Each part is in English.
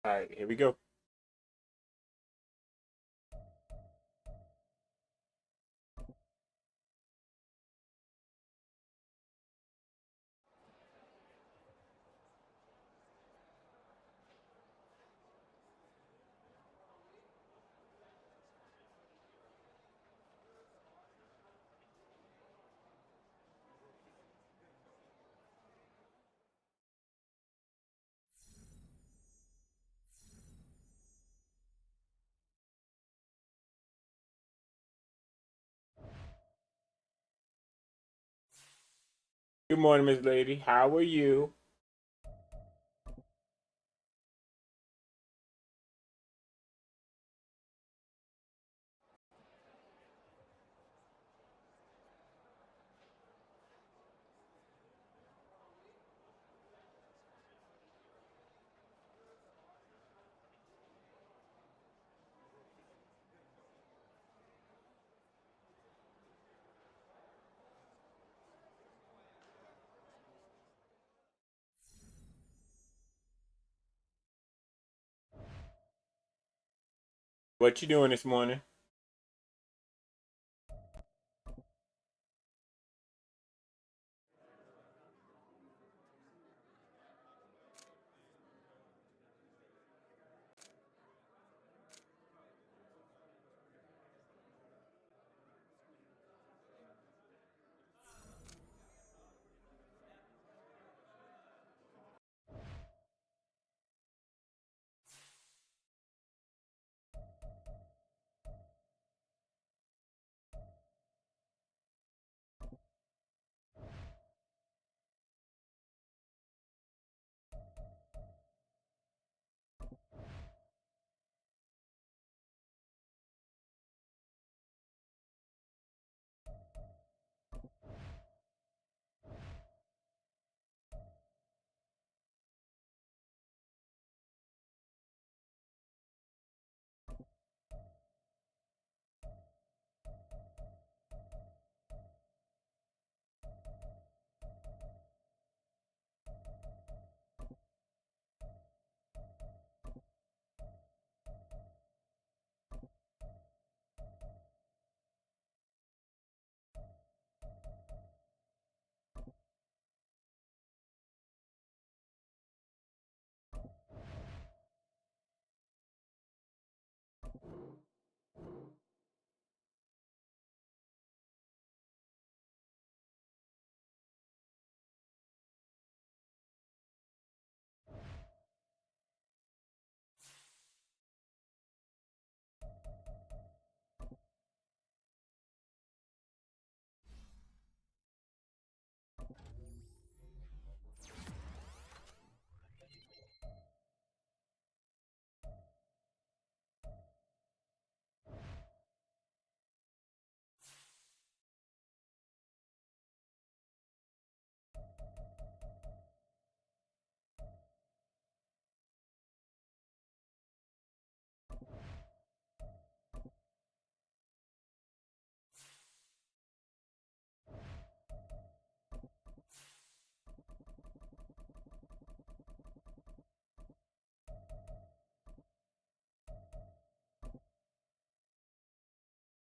All right, here we go. Good morning, Miss Lady. How are you? What you doing this morning?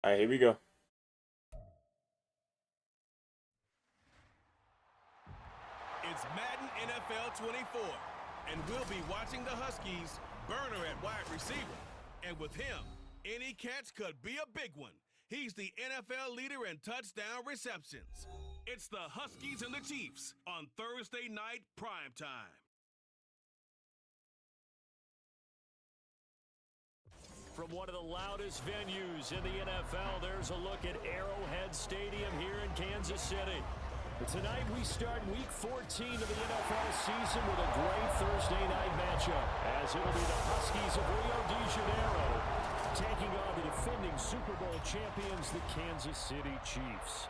All right, here we go. It's Madden NFL 24, and we'll be watching the Huskies burner at wide receiver. And with him, any catch could be a big one. He's the NFL leader in touchdown receptions. It's the Huskies and the Chiefs on Thursday night primetime. From one of the loudest venues in the NFL, there's a look at Arrowhead Stadium here in Kansas City. Tonight we start Week 14 of the NFL season with a great Thursday night matchup, as it'll be the Huskies of Rio de Janeiro taking on the defending Super Bowl champions, the Kansas City Chiefs.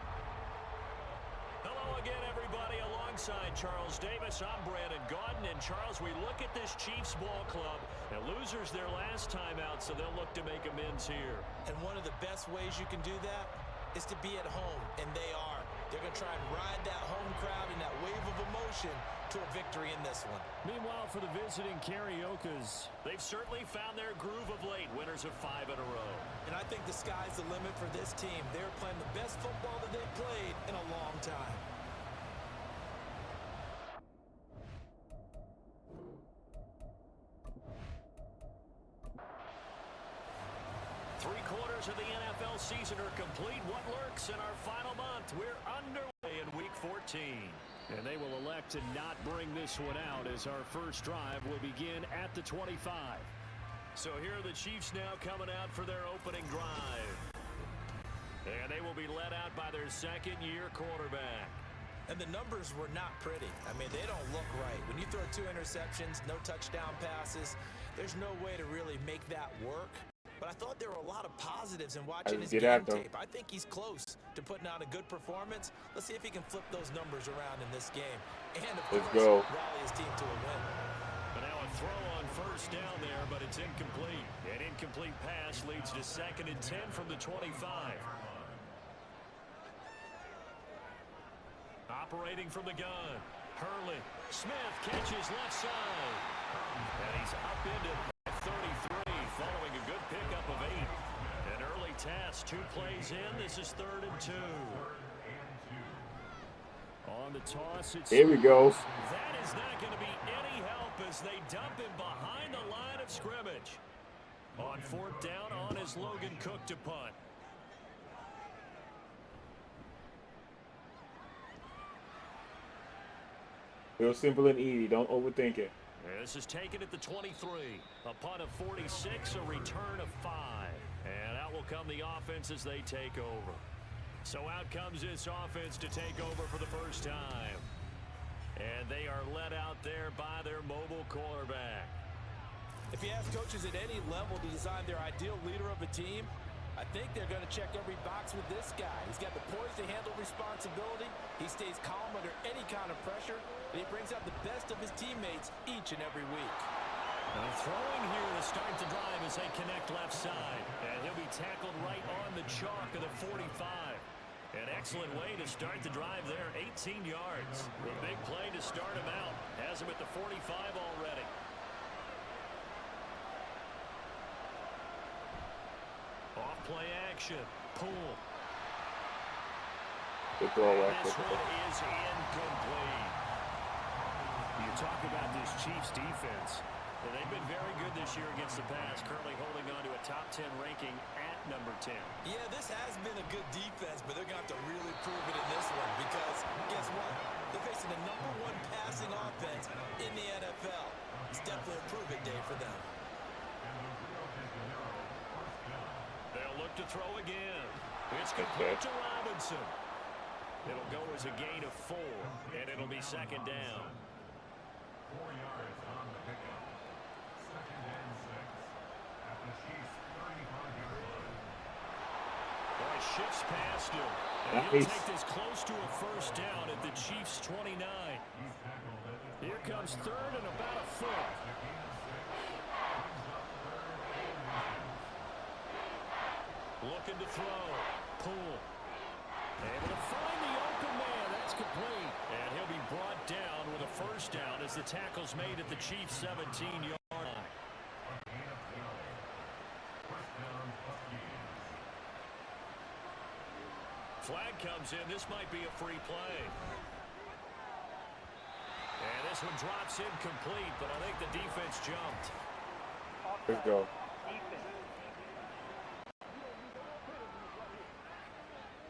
Hello again, everybody. Alongside Charles Davis, I'm Brandon Gaudin. And Charles, we look at this Chiefs ball club, and losers their last time out, so they'll look to make amends here. And one of the best ways you can do that is to be at home, and they are. They're going to try and ride that home crowd and that wave of emotion to a victory in this one. Meanwhile, for the visiting Cariocas, they've certainly found their groove of late, winners of 5 in a row. And I think the sky's the limit for this team. They're playing the best football that they've played in a long time. Three-quarters of the NFL season are complete. What lurks in our final month? We're underway in Week 14. And they will elect to not bring this one out as our first drive will begin at the 25. So here are the Chiefs now coming out for their opening drive. And they will be led out by their second-year quarterback. And the numbers were not pretty. I mean, they don't look right. When you throw 2 interceptions, no touchdown passes, there's no way to really make that work. But I thought there were a lot of positives in watching his game tape. I think he's close to putting out a good performance. Let's see if he can flip those numbers around in this game. And, of course, rally his team to a win. But now a throw on first down there, but it's incomplete. An incomplete pass leads to 2nd and 10 from the 25. Operating from the gun. Hurley. Smith catches left side. And he's up into 33 following a good pickup of 8. An early task, 2 plays in. This is 3rd and 2. On the toss, it's... Here we go. That is not going to be any help as they dump him behind the line of scrimmage. On 4th down, on is Logan Cook to punt. Real simple and easy. Don't overthink it. This is taken at the 23. A punt of 46, a return of 5. And out will come the offense as they take over. So out comes this offense to take over for the first time. And they are led out there by their mobile quarterback. If you ask coaches at any level to design their ideal leader of a team, I think they're going to check every box with this guy. He's got the poise to handle responsibility. He stays calm under any kind of pressure, and he brings out the best of his teammates each and every week. Now throwing here to start the drive as they connect left side. And he'll be tackled right on the chalk of the 45. An excellent way to start the drive there, 18 yards. A big play to start him out. Has him at the 45 already. Off play action. Poole. Good throw. This one is incomplete. You talk about this Chiefs defense. They've been very good this year against the pass, currently holding on to a top 10 ranking at number 10. Yeah, this has been a good defense, but they're going to have to really prove it in this one because, guess what? They're facing the #1 passing offense in the NFL. It's definitely a prove-it day for them. They'll look to throw again. It's complete to Robinson. It'll go as a gain of 4, and it'll be 2nd down. 4 yards on the pickup. 2nd and 6 at the Chiefs' 35-yard line. Boy, shifts past him. And he'll take this close to a first down at the Chiefs' 29. Here comes 3rd and about a foot. Looking to throw. Poole. Able to find the open man. That's complete. And he'll be brought down with a first down as the tackle's made at the Chiefs' 17-yard line. Flag comes in. This might be a free play. And this one drops incomplete, but I think the defense jumped. Let's go.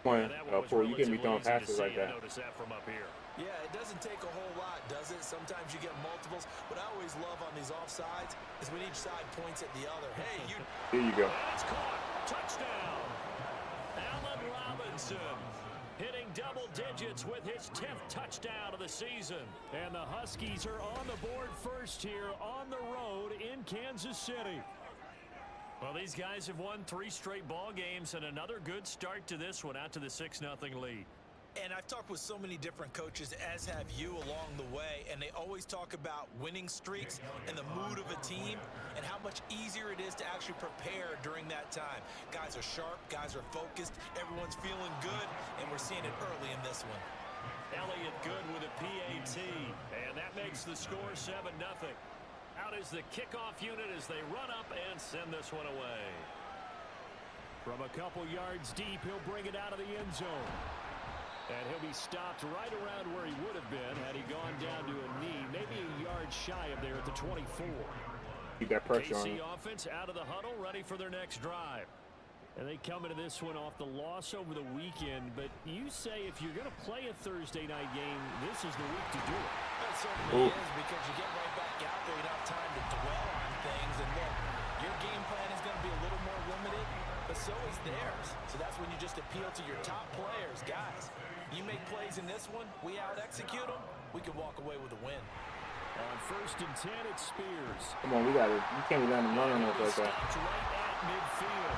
Come on, Paul, you can't be throwing passes like that. Notice that from up here. Yeah, it doesn't take a whole lot, does it? Sometimes you get multiples. What I always love on these offsides is when each side points at the other. Hey, you... Here you go. And it's caught. Touchdown. Allen Robinson hitting double digits with his 10th touchdown of the season. And the Huskies are on the board first here on the road in Kansas City. Well, these guys have won 3 straight ball games and another good start to this one out to the 6-0 lead. And I've talked with so many different coaches, as have you along the way, and they always talk about winning streaks and the mood of a team and how much easier it is to actually prepare during that time. Guys are sharp, guys are focused, everyone's feeling good, and we're seeing it early in this one. Elliott good with a PAT, and that makes the score 7-0. Out is the kickoff unit as they run up and send this one away. From a couple yards deep, he'll bring it out of the end zone. And he'll be stopped right around where he would have been had he gone down to a knee, maybe a yard shy of there at the 24. Keep that pressure on KC offense out of the huddle, ready for their next drive. And they come into this one off the loss over the weekend. But you say if you're going to play a Thursday night game, this is the week to do it. That certainly is, because you get right back out there, you don't have time to dwell on things. And look, your game plan is going to be a little more limited, but so is theirs. So that's when you just appeal to your top players. Guys, you make plays in this one, we out-execute them, we can walk away with a win. On 1st and 10, it's Spears. Come on, we got it. You can't be letting them run on us like that. Stopped right at midfield.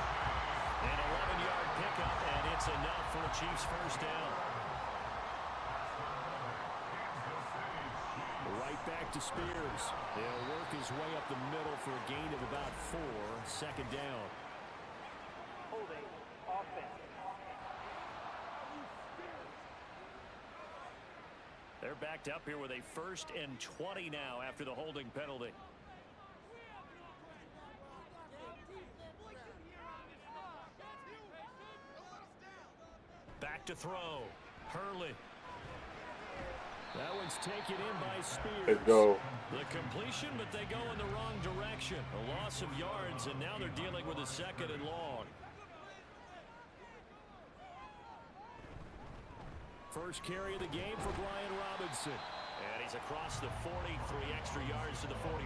An 11-yard pickup, and it's enough for a Chiefs first down. Right back to Spears. He'll work his way up the middle for a gain of about 4. 2nd down. Holding offense. They're backed up here with a 1st and 20 now after the holding penalty. Back to throw. Hurley. That one's taken in by Spears. Let's go. The completion, but they go in the wrong direction. A loss of yards, and now they're dealing with a 2nd and long. First carry of the game for Brian Robinson. And he's across the 40, 3 extra yards to the 43.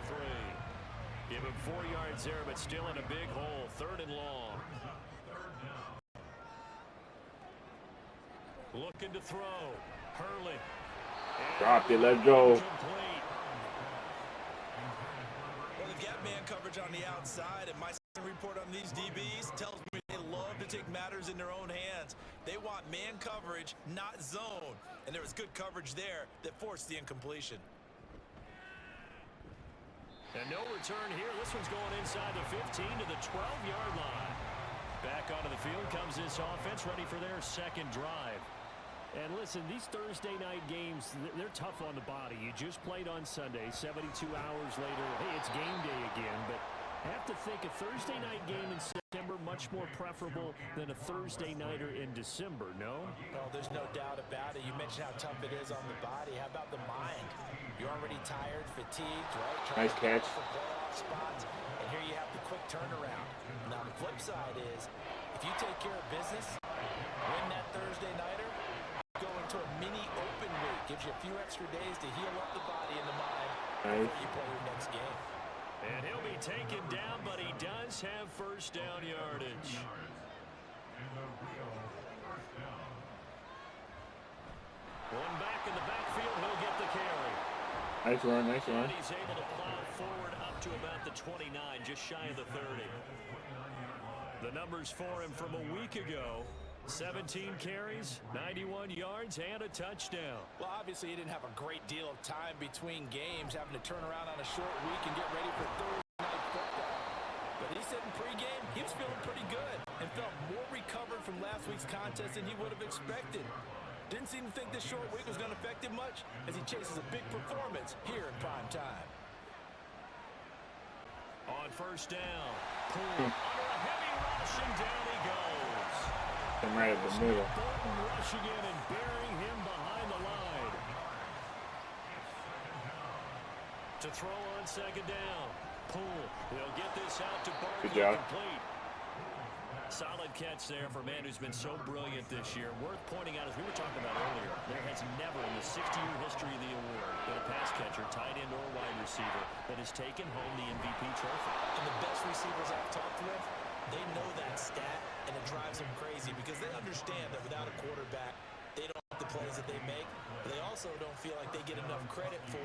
Give him 4 yards there, but still in a big hole. 3rd and long. Looking to throw. Hurley. Dropped it. Let's go. Complete. Well, they've got man coverage on the outside, and my report on these DBs tells me they love to take matters in their own hands. They want man coverage, not zone. And there was good coverage there that forced the incompletion. And no return here. This one's going inside the 15 to the 12-yard line. Back onto the field comes this offense, ready for their 2nd drive. And listen, these Thursday night games, they're tough on the body. You just played on Sunday, 72 hours later. Hey, it's game day again, but I have to think a Thursday night game in September much more preferable than a Thursday nighter in December, no? Oh, there's no doubt about it. You mentioned how tough it is on the body. How about the mind? You're already tired, fatigued, right? Nice catch. For playoff spots, and here you have the quick turnaround. Now, the flip side is, if you take care of business, win that Thursday nighter, go into a mini open week. Gives you a few extra days to heal up the body and the mind before you play your next game. And he'll be taken down, but he does have first down yardage. One back in the backfield, he'll get the carry. Nice run, nice run. And he's able to plow forward up to about the 29, just shy of the 30. The numbers for him from a week ago: 17 carries, 91 yards, and a touchdown. Well, obviously, he didn't have a great deal of time between games, having to turn around on a short week and get ready for Thursday night football. But he said in pregame, he was feeling pretty good and felt more recovered from last week's contest than he would have expected. Didn't seem to think this short week was going to affect him much as he chases a big performance here in prime time. On first down, Poole under a heavy rush, and down he goes. I'm right at the middle. Bolton rushing in and burying him behind the line. To throw on 2nd down. Poole will get this out to Barkley. Good job. Complete. Solid catch there for a man who's been so brilliant this year. Worth pointing out, as we were talking about earlier, there has never in the 60-year history of the award been a pass catcher, tight end, or wide receiver that has taken home the MVP trophy. And the best receivers I've talked with, they know that stat, and it drives them crazy because they understand that without a quarterback, they don't make the plays that they make, but they also don't feel like they get enough credit for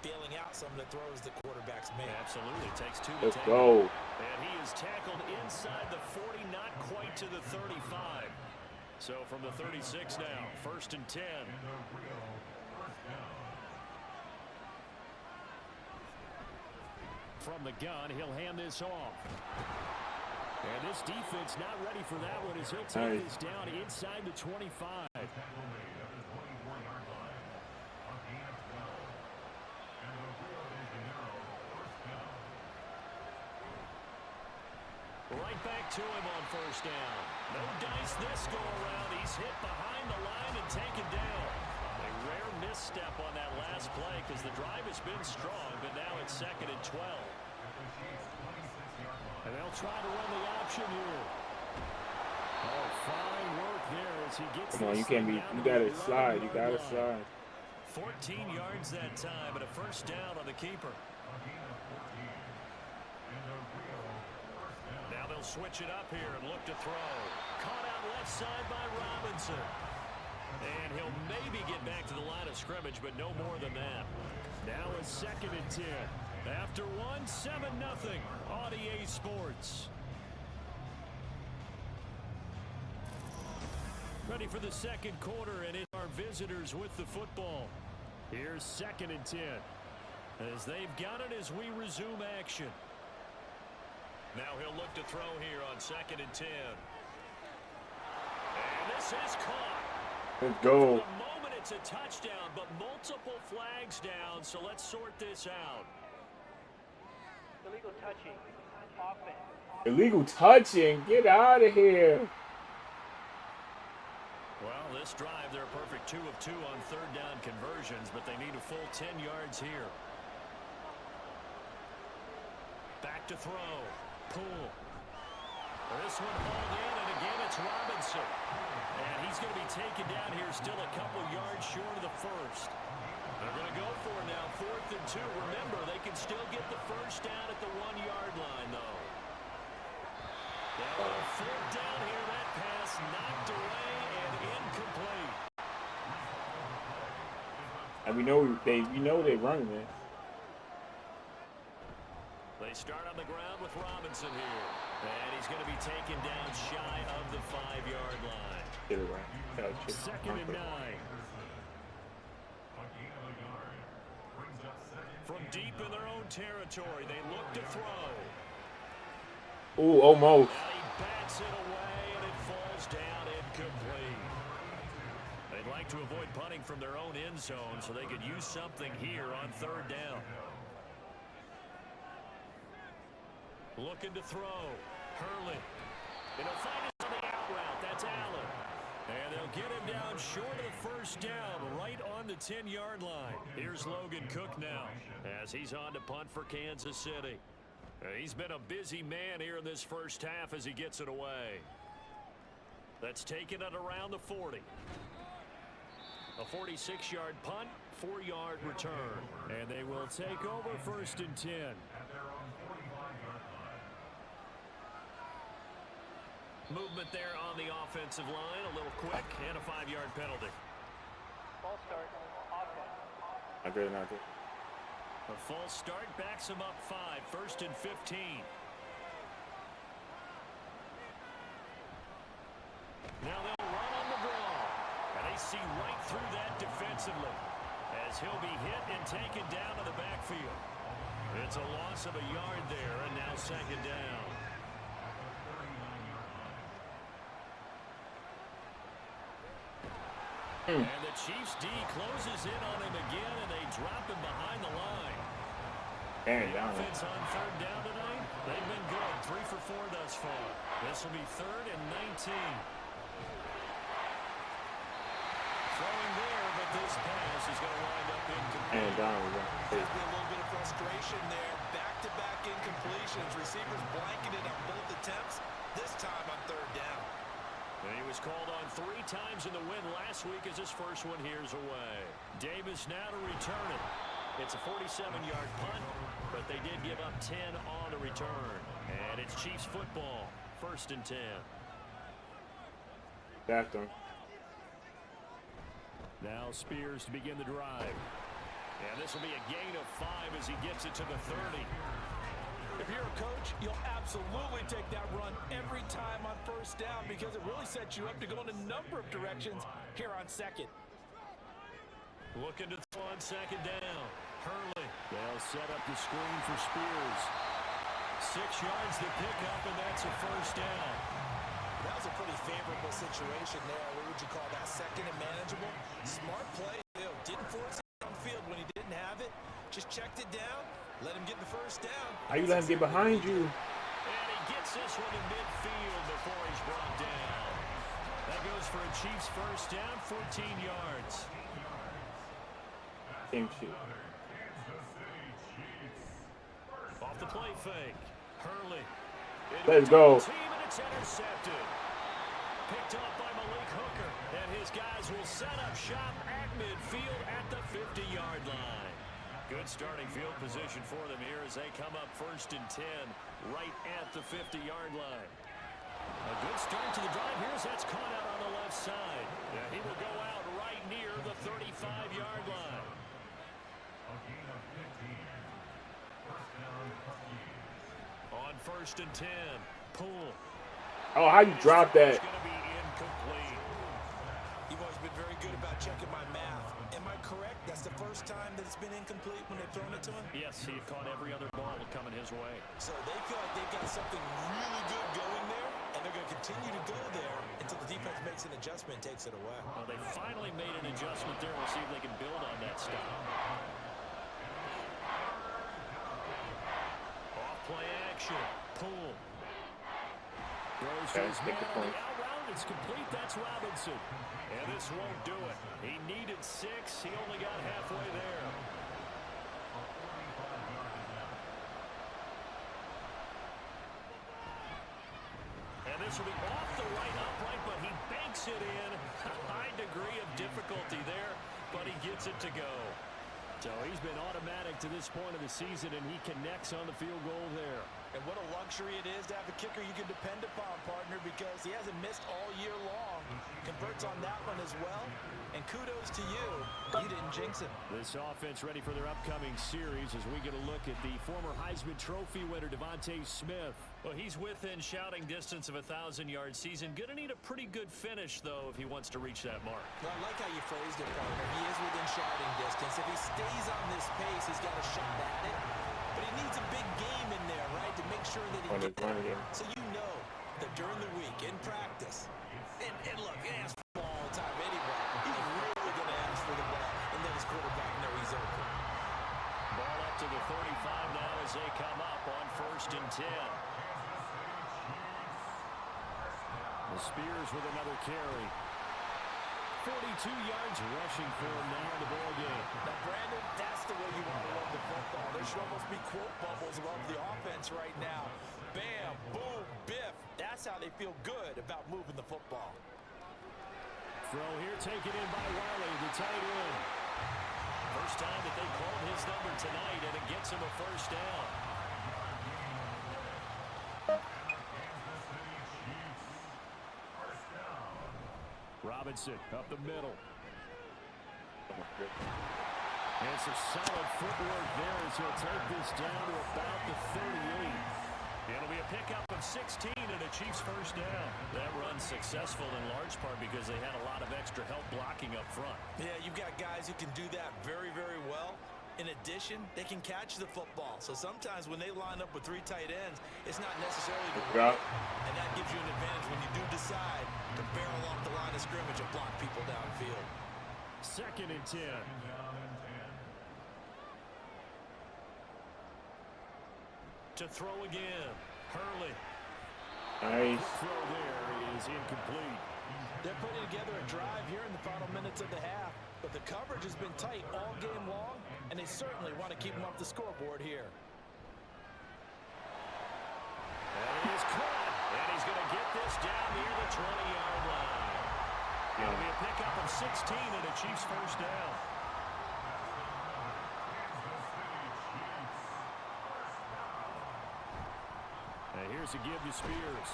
bailing out some of the throws the quarterbacks make. Absolutely. It takes 2 to Let's tango. go. And he is tackled inside the 40, not quite to the 35. So from the 36 now, 1st and 10. From the gun, he'll hand this off. And this defense not ready for that one as he'll take this down inside the 25. Right back to him on 1st down. No dice this go around. He's hit behind the line and taken down. A rare misstep on that last play because the drive has been strong, but now it's 2nd and 12. And they'll try to run the option here. Oh, fine work there as he gets. Come on, you can't be. You gotta slide. You gotta slide. 14 yards that time, and a 1st down on the keeper. Now they'll switch it up here and look to throw. Caught out left side by Robinson. And he'll maybe get back to the line of scrimmage, but no more than that. Now it's 2nd and 10. After one, 7-0. On EA Sports. Ready for the 2nd quarter, and it's our visitors with the football. Here's 2nd and 10. As they've got it as we resume action. Now he'll look to throw here on 2nd and 10. And this is caught. Let's go. For the moment, it's a touchdown, but multiple flags down, so let's sort this out. Illegal touching. Offense. Illegal touching. Get out of here. Well, this drive, they're a perfect 2 of 2 on 3rd down conversions, but they need a full 10 yards here. Back to throw. Pull. This one hauled in, and again it's Robinson. And he's going to be taken down here still a couple yards short of the 1st. They're going to go for it now, 4th and 2. Remember, they can still get the 1st down at the 1-yard line, though. Now, 4th down here, that pass knocked away and incomplete. And we know they run, man. They start on the ground with Robinson here. And he's going to be taken down shy of the 5-yard line. Get it right. 2nd and 9. From deep in their own territory, they look to throw. Ooh, almost. Now he bats it away, and it falls down incomplete. They'd like to avoid punting from their own end zone so they could use something here on 3rd down. Looking to throw. Hurley. And he'll find it on the out route. That's Allen. And they'll get him down short of the 1st down, right on the 10-yard line. Here's Logan Cook now as he's on to punt for Kansas City. He's been a busy man here in this 1st half as he gets it away. That's taken it around the 40. A 46-yard punt, 4-yard return. And they will take over 1st and 10. Movement there on the offensive line, a little quick, and a 5-yard penalty. False start. Offense. Not good, not good. A false start backs him up 5, 1st and 15. Now they'll run on the draw, and they see right through that defensively as he'll be hit and taken down to the backfield. It's a loss of a yard there, and now 2nd down. And the Chiefs D closes in on him again, and they drop him behind the line. And the down. offense on 3rd down tonight, they've been good. 3 for 4 thus far. This will be 3rd and 19. Throwing there, but this pass is going to wind up incomplete. And down. There's been a little bit of frustration there. Back-to-back incompletions. Receivers blanketed on both attempts. This time on 3rd down. And he was called on 3 times in the win last week as his first one here's away. Davis now to return it. It's a 47-yard punt, but they did give up 10 on the return. And it's Chiefs football, 1st and 10. That's them. Now Spears to begin the drive. And this will be a gain of 5 as he gets it to the 30. If you're a coach, you'll absolutely take that run every time on 1st first down because it really sets you up to go in a number of directions here on second. Looking to throw on second down. Hurley. They'll set up the screen for Spears. 6 yards to pick up, and that's a first down. That was a pretty favorable situation there. What would you call that? Second and manageable. Smart play. Didn't force it downfield when he didn't have it. Just checked it down. Let him get the first down. How you let him get behind you? And he gets this one to midfield before he's brought down. That goes for a Chiefs first down, 14 yards. Same shit. Off the play fake. Hurley. Let's go. Team, and it's intercepted. Picked up by Malik Hooker. And his guys will set up shop at midfield at the 50-yard line. Good starting field position for them here as they come up first and 10 right at the 50-yard line. A good start to the drive here as that's caught out on the left side. Yeah, he will go out right near the 35-yard line. A gain of 15. First down, Huskies. On first and 10, Poole. Oh, how you drop that? It's going to be incomplete. You've always been very good about checking my math. Am I correct? That's the first time that it's been incomplete when they've thrown it to him? Yes, he caught every other ball coming his way. So they feel like they've got something really good going there, and they're going to continue to go there until the defense makes an adjustment and takes it away. Well, they finally made an adjustment there. We'll see if they can build on that stop. Off play action. Poole. Throws to his man on the out route. It's complete. That's Robinson. And this won't do it. He needed 6. He only got halfway there. And this will be off the right upright, but he banks it in. A high degree of difficulty there, but he gets it to go. So he's been automatic to this point of the season, and he connects on the field goal there. And what a luxury it is to have a kicker you can depend upon, partner, because he hasn't missed all year long. Converts on that one as well. And kudos to you. You didn't jinx him. This offense ready for their upcoming series as we get a look at the former Heisman Trophy winner, Devontae Smith. Well, he's within shouting distance of a 1,000-yard season. Going to need a pretty good finish, though, if he wants to reach that mark. Well, I like how you phrased it, partner. He is within shouting distance. If he stays on this pace, he's got a shot at it. But he needs a big game in there, right, to make sure that he gets it. So you know that during the week, in practice, and look, he asks for the ball all the time anyway. He's really going to ask for the ball, and then his quarterback knows he's open. Ball up to the 35 now as they come up on first and 10. The Spears with another carry. 42 yards rushing for him now in the ball game. Now, Brandon, that's the way you want to run the football. There should almost be quote bubbles above the offense right now. Bam, boom, biff. That's how they feel good about moving the football. Throw here taken in by Wiley, the tight end. First time that they called his number tonight, and it gets him a first down. Robinson up the middle. And some solid footwork there as he'll take this down to about the 38. It'll be a pickup of 16 and a Chiefs first down. That run's successful in large part because they had a lot of extra help blocking up front. Yeah, you've got guys who can do that very, very well. In addition, they can catch the football. So sometimes when they line up with 3 tight ends, it's not necessarily the right. And that gives you an advantage when you do decide to barrel off the line of scrimmage and block people downfield. Second and 10. To throw again. Hurley. Nice. Throw there is incomplete. They're putting together a drive here in the final minutes of the half, but the coverage has been tight all game long, and they certainly want to keep them off the scoreboard here. And it is caught, and he's going to get this down near the 20-yard line. It'll be a pickup of 16 and a Chiefs first down. And here's a give to Spears.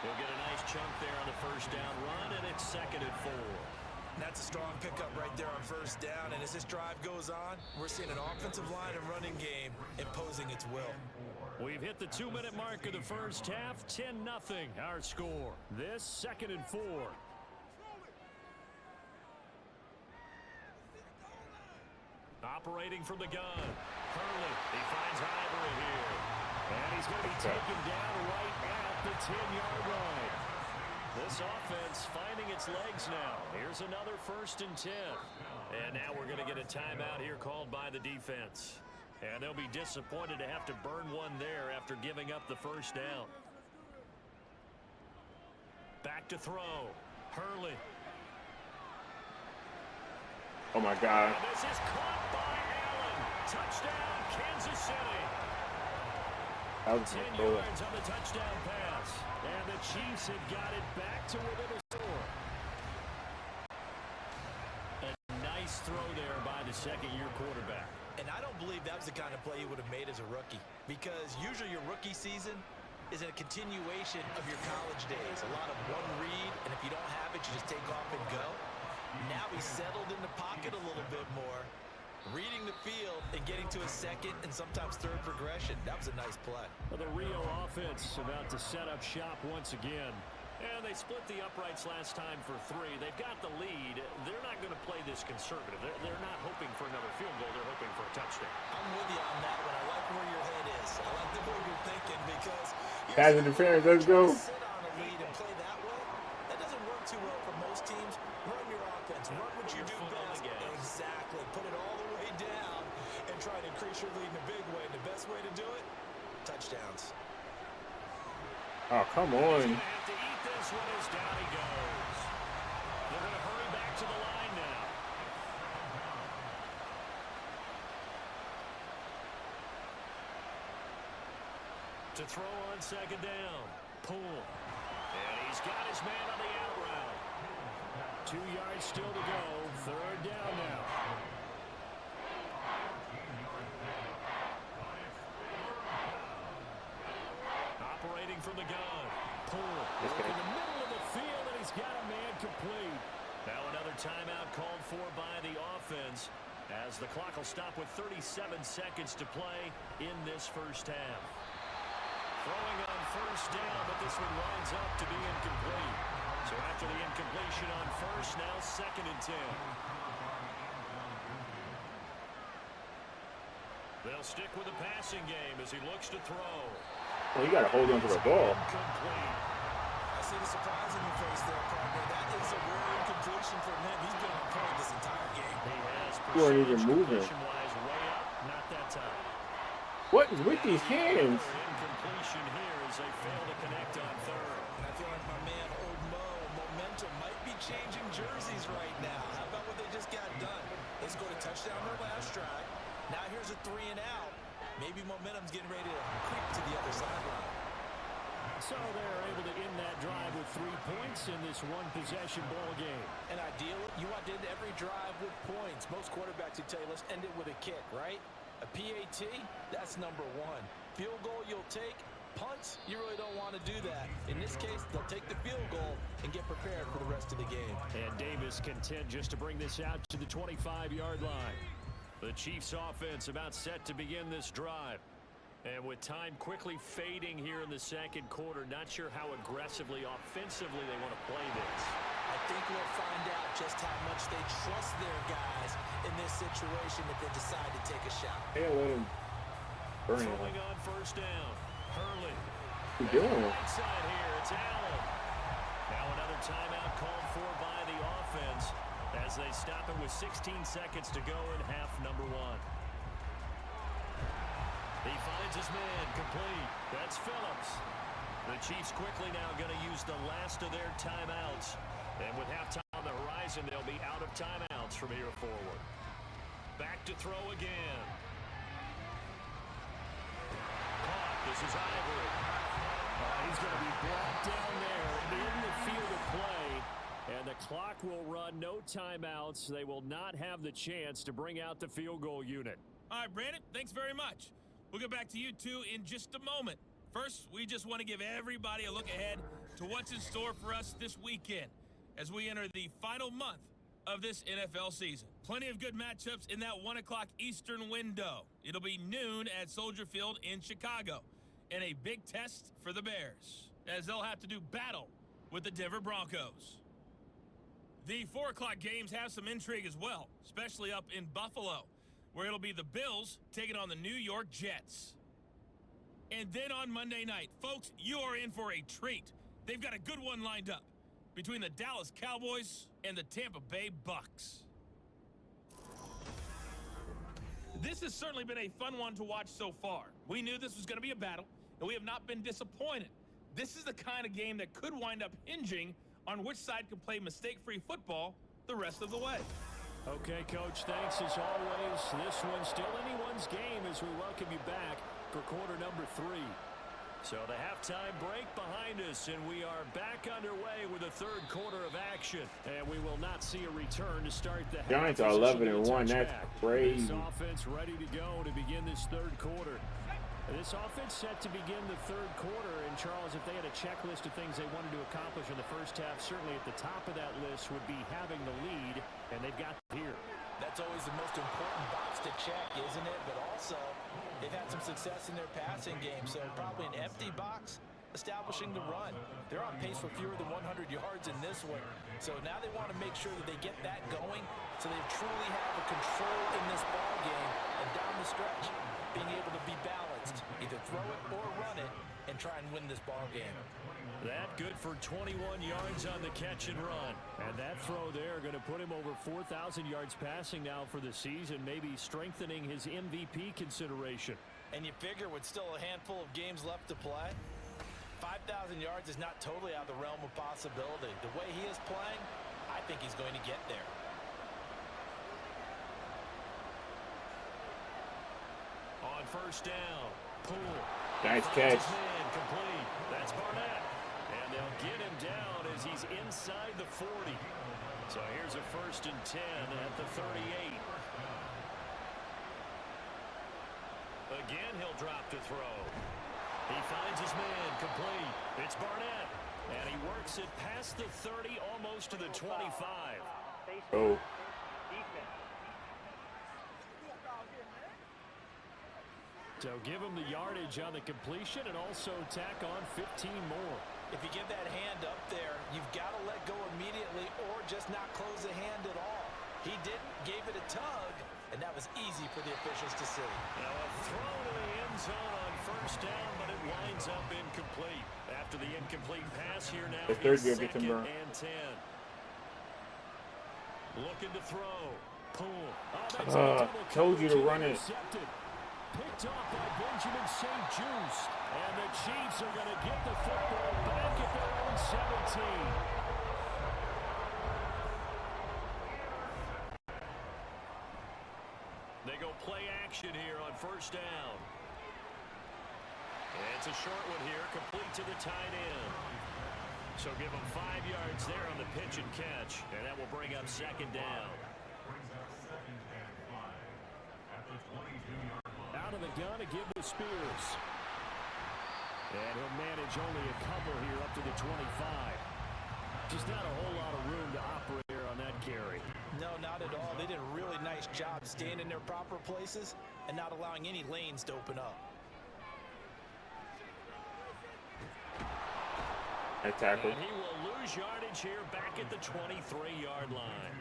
He'll get a nice chunk there on the first down run, and it's second and 4. That's a strong pickup right there on first down, and as this drive goes on, we're seeing an offensive line and running game imposing its will. We've hit the 2-minute mark of the first half. 10-0 our score. This 2nd and 4. Operating from the gun. Hurley. He finds Ivory here. And he's going to be taken down right at the 10-yard line. This offense finding its legs now. Here's another 1st and 10. And now we're going to get a timeout here called by the defense. And they'll be disappointed to have to burn one there after giving up the 1st down. Back to throw. Hurley. Oh, my God. And this is caught by Allen. Touchdown, Kansas City. That was 10 yards on the touchdown pass. And the Chiefs have got it back to within a score. A nice throw there by the second-year quarterback. And I don't believe that was the kind of play he would have made as a rookie, because usually your rookie season is a continuation of your college days. A lot of one read, and if you don't have it, you just take off and go. Now he's settled in the pocket a little bit more, reading the field and getting to a second and sometimes third progression. That was a nice play. Well, the Rio offense about to set up shop once again. And they split the uprights last time for 3. They've got the lead. They're not going to play this conservative. They're not hoping for another field goal. They're hoping for a touchdown. I'm with you on that one. I like where your head is. I like the way you're thinking, because Pass interference, let's go. sit on a lead and play that way, that doesn't work too well for most teams. Run your offense. Run what you do best. Exactly. Put it all the way down and try to increase your lead in a big way. And the best way to do it, touchdowns. Oh, come He's on. going to have to eat this one as down he goes. They're going to hurry back to the line now. To throw on 2nd down. Pull. And he's got his man on the out route. 2 yards still to go. 3rd down now. Operating from the gun. Pull. Okay. In the middle of the field, and he's got a man complete. Now another timeout called for by the offense, as the clock will stop with 37 seconds to play in this first half. Throwing on 1st down, but this one lines up to be incomplete. So after the incompletion on 1st, now 2nd and 10. They'll stick with the passing game as he looks to throw. Well, you got to hold on to the ball. Incomplete. I see the surprise in your face there, partner. That is a rare incompletion from him. He's been on point this entire game. He has You weren't even moving. completion-wise way up, not that time. What is with these hands? Incompletion here as they fail to connect on 3rd. And I feel like my man, Old Mo, momentum might be changing jerseys right now. How about what they just got done? They scored a touchdown their last drive. Now here's a 3 and out. Maybe momentum's getting ready to creep to the other sideline. So they're able to end that drive with 3 points in this one-possession ball game. And ideally, you want to end every drive with points. Most quarterbacks would tell you, let's end it with a kick, right? A PAT, that's number 1. Field goal you'll take. Punts, you really don't want to do that. In this case, they'll take the field goal and get prepared for the rest of the game. And Davis content just to bring this out to the 25-yard line. The Chiefs offense about set to begin this drive. And with time quickly fading here in the 2nd quarter, not sure how aggressively, offensively they want to play this. I think we'll find out just how much they trust their guys in this situation if they decide to take a shot. Hey, let him burn it. Throwing on 1st down. Hurley. What you doing? Right side here, it's Allen. Now another timeout called for by the offense as they stop it with 16 seconds to go in half number 1. He finds his man complete. That's Phillips. The Chiefs quickly now going to use the last of their timeouts. And with halftime on the horizon, they'll be out of timeouts from here forward. Back to throw again. Caught. This is Ivory. He's going to be brought down there in the field of play. And the clock will run, no timeouts. They will not have the chance to bring out the field goal unit. All right, Brandon, thanks very much. We'll get back to you two in just a moment. First, we just want to give everybody a look ahead to what's in store for us this weekend as we enter the final month of this NFL season. Plenty of good matchups in that 1 o'clock Eastern window. It'll be noon at Soldier Field in Chicago. and a big test for the Bears, as they'll have to do battle with the Denver Broncos. The 4 o'clock games have some intrigue as well, especially up in Buffalo, where it'll be the Bills taking on the New York Jets. And then on Monday night, folks, you are in for a treat. They've got a good one lined up between the Dallas Cowboys and the Tampa Bay Bucks. This has certainly been a fun one to watch so far. We knew this was going to be a battle, and we have not been disappointed. This is the kind of game that could wind up hinging on which side can play mistake-free football the rest of the way. Okay, Coach, thanks as always. This one's still anyone's game as we welcome you back for quarter number 3. So the halftime break behind us, and we are back underway with the third quarter of action. And we will not see a return to start the half. Giants are 11-1. That's crazy. This offense ready to go to begin this third quarter. This offense set to begin the third quarter. And, Charles, if they had a checklist of things they wanted to accomplish in the first half, certainly at the top of that list would be having the lead, and they've got here. That's always the most important box to check, isn't it? But also, they've had some success in their passing game, so probably an empty box establishing the run. They're on pace for fewer than 100 yards in this one. So now they want to make sure that they get that going so they truly have the control in this ball game, and down the stretch, being able to be balanced, either throw it or run it, and try and win this ball game. That good for 21 yards on the catch and run. And that throw there going to put him over 4,000 yards passing now for the season, maybe strengthening his MVP consideration. And you figure with still a handful of games left to play, 5,000 yards is not totally out of the realm of possibility. The way he is playing, I think he's going to get there. On first down, Poole. Nice catch. Complete. That's Barnett. And they'll get him down as he's inside the 40. So here's a 1st and 10 at the 38. Again, he'll drop to throw. He finds his man, complete. It's Barnett. And he works it past the 30, almost to the 25. Oh. So give him the yardage on the completion and also tack on 15 more. If you give that hand up there, you've got to let go immediately or just not close the hand at all. He didn't, gave it a tug, and that was easy for the officials to see. Now a throw to the end zone on first down, but it winds up incomplete. After the incomplete pass here now, the third it's year 2nd and 10. Looking to throw. Poole. Told you to run it. Picked off by Benjamin St. Juste. And the Chiefs are going to get the football back at their own 17. They go play action here on first down. And it's a short one here, complete to the tight end. So give them 5 yards there on the pitch and catch. And that will bring up 2nd down. Out of the gun to give to Spears. And he'll manage only a couple here up to the 25. Just not a whole lot of room to operate here on that carry. No, not at all. They did a really nice job staying in their proper places and not allowing any lanes to open up. That tackle. And he will lose yardage here back at the 23-yard line.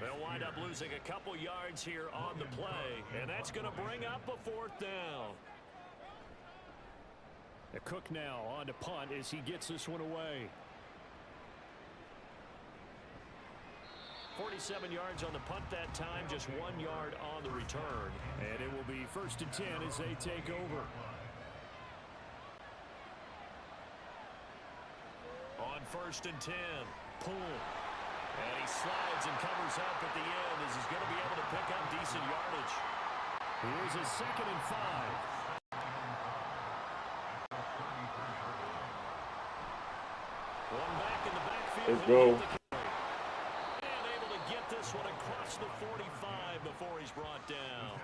They'll wind up losing a couple yards here on the play, and that's going to bring up a 4th down. The Cook now on to punt as he gets this one away. 47 yards on the punt that time, just 1 yard on the return. And it will be 1st and 10 as they take over. On 1st and 10, Poole. And he slides and covers up at the end as he's going to be able to pick up decent yardage. Here's his 2nd and 5. One back in the backfield. Let's go. And able to get this one across the 45 before he's brought down.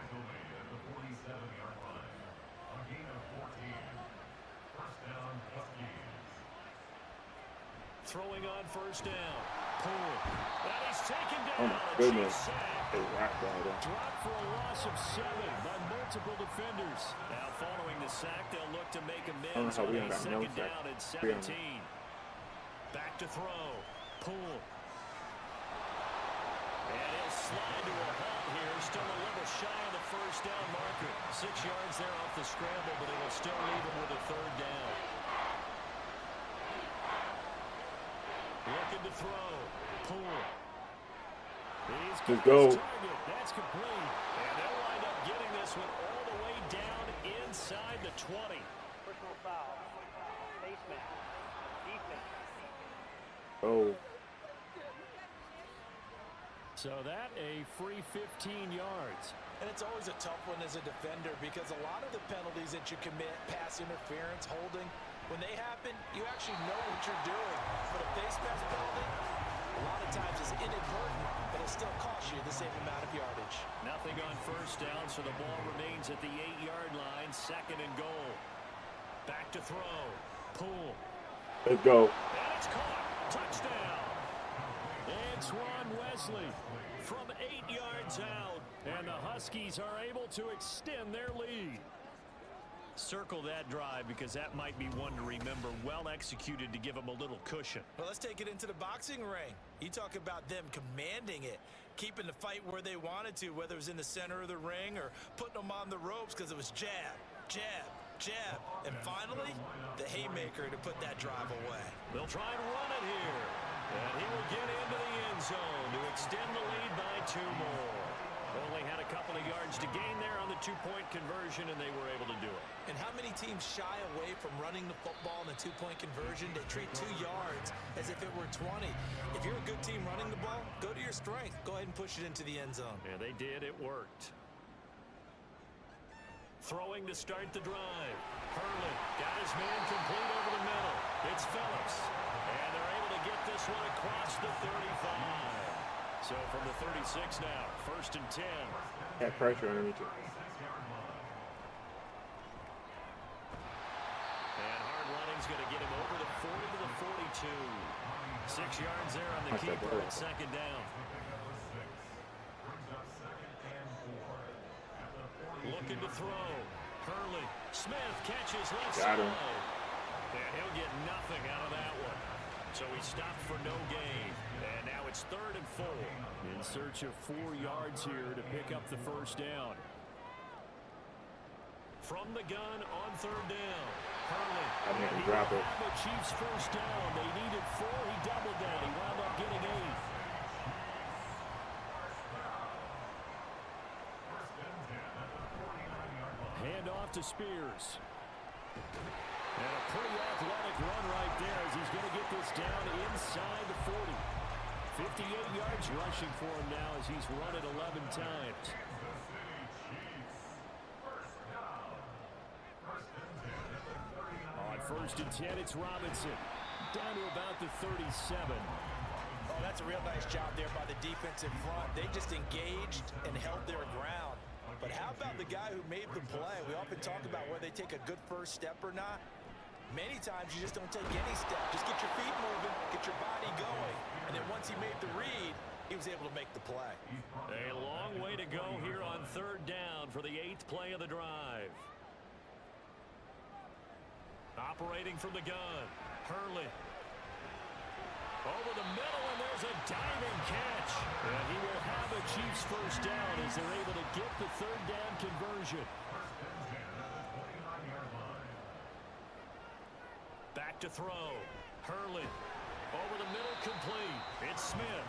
Throwing on first down. Pull. And he's taken down. Oh my A goodness. cheap sack. They rocked that one. Dropped for a loss of 7 by multiple defenders. Now following the sack, they'll look to make amends how on we a ain't got no second sack. down at We don't. 17. Back to throw. Pull. And he'll slide to a halt here. Still a little shy of the first down marker. 6 yards there off the scramble, but it'll still leave him with a third down. Looking to throw. Pull. He's Let's go. target. That's complete. And they'll wind up getting this one all the way down inside the 20. Personal foul. Face mask. Defense. Oh, So that a free 15 yards. And it's always a tough one as a defender because a lot of the penalties that you commit, pass interference, holding, when they happen, you actually know what you're doing. But a face mask penalty, a lot of times is inadvertent, but it still costs you the same amount of yardage. Nothing on first down, so the ball remains at the 8-yard line, 2nd and goal. Back to throw. Pull. let's go. And it's caught. Touchdown. Antoine Wesley from 8 yards out. And the Huskies are able to extend their lead. Circle that drive because that might be one to remember. Well executed to give them a little cushion. Well, let's take it into the boxing ring. You talk about them commanding it, keeping the fight where they wanted to, whether it was in the center of the ring or putting them on the ropes because it was jab, jab, jab. And finally, the haymaker to put that drive away. They'll try and run it here. And he will get into the end zone to extend the lead by 2 more. Only had a couple of yards to gain there on the 2-point conversion, and they were able to do it. And how many teams shy away from running the football in the 2-point conversion? They treat 2 yards as if it were 20. If you're a good team running the ball, go to your strength. Go ahead and push it into the end zone. Yeah, they did. It worked. Throwing to start the drive. Hurley got his man complete over the middle. It's Phillips. And they're able to get this one across the 35. So from the 36 now, 1st and 10. Had pressure underneath it. And hard running's going to get him over the 40 to the 42. 6 yards there on the That's that keeper ball. at 2nd down. Looking to throw. Hurley. Smith catches left Got side. him. And he'll get nothing out of that one. So he stopped for no gain. And now it's 3rd and 4. In search of 4 yards here to pick up the first down. From the gun on 3rd down. Hurley. I think he And dropped will it. have the Chiefs first down. They needed 4. He doubled down. He wound up getting 8. Hand off to Spears. And a pretty athletic run right there as he's going to get this down inside the 40. 58 yards rushing for him now as he's run it 11 times. On 1st and 10, it's Robinson. Down to about the 37. Oh, that's a real nice job there by the defensive front. They just engaged and held their ground. But how about the guy who made the play? We often talk about whether they take a good first step or not. Many times you just don't take any step. Just get your feet moving, get your body going. And then once he made the read, he was able to make the play. A long way to go here on 3rd down for the 8th play of the drive. Operating from the gun. Hurley. Over the middle, and there's a diving catch. And he will have a Chiefs first down as they're able to get the 3rd down conversion. Back to throw. Hurley. Over the middle, complete. It's Smith.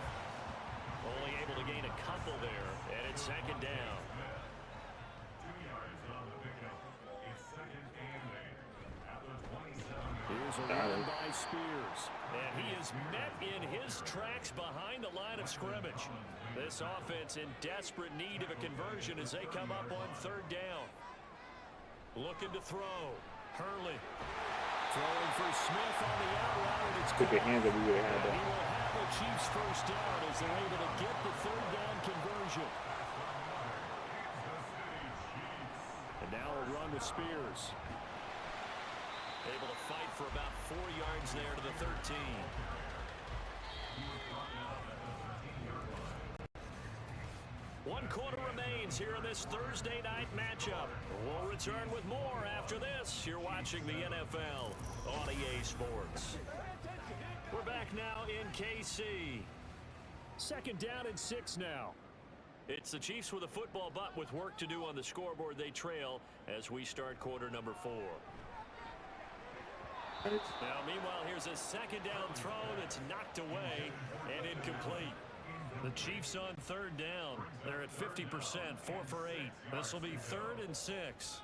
Only able to gain a couple there, and it's 2nd down. 2 yards on the pickup. It's 2nd and 8. At the 27. Here's a run by Spears. And he is met in his tracks behind the line of scrimmage. This offense in desperate need of a conversion as they come up on 3rd down. Looking to throw. Hurley. Throwing for Smith on the out route, and it's Took the hands that we would have had and he that. will have a Chiefs first down as they're able to get the 3rd down conversion. And now a run with Spears. Able to fight for about 4 yards there to the 13. 1 quarter remains here in this Thursday night matchup. We'll return with more after this. You're watching the NFL on EA Sports. We're back now in KC. 2nd down and 6 now. It's the Chiefs with a football, but with work to do on the scoreboard. They trail as we start quarter number 4. Now, meanwhile, here's a 2nd down throw that's knocked away and incomplete. The Chiefs on 3rd down. They're at 50%, 4 for 8. This will be 3rd and 6.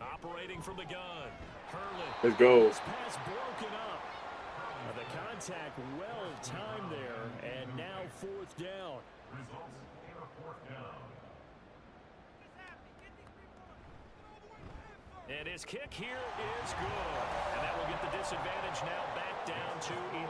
Operating from the gun. Hurley. Let's go. This pass broken up. The contact well timed there, and now 4th down. Results in a 4th down. And his kick here is good. And that will get the disadvantage now back down to 11.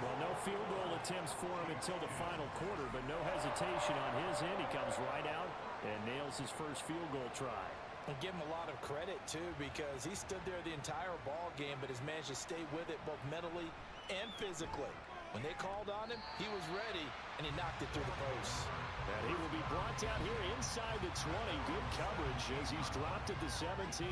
Well, no field goal attempts for him until the final quarter, but no hesitation on his end. He comes right out and nails his first field goal try. And give him a lot of credit, too, because he stood there the entire ball game, but has managed to stay with it both mentally and physically. When they called on him, he was ready, and he knocked it through the post. And he will be brought down here inside the 20. Good coverage as he's dropped at the 17.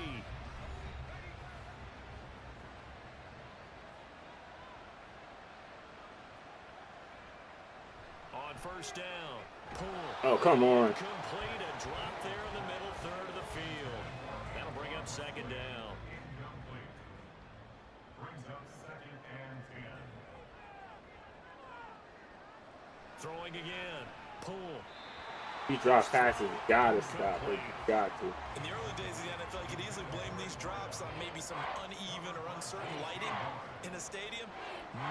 On 1st down. Pull. Oh, come on. Complete. A drop there in the middle third of the field. That'll bring up 2nd down. Incomplete. Brings up 2nd and 10. Throwing again. Pull. He drops passes. Gotta stop it. Got to. In the early days of the NFL, you could easily blame these drops on maybe some uneven or uncertain lighting in a stadium.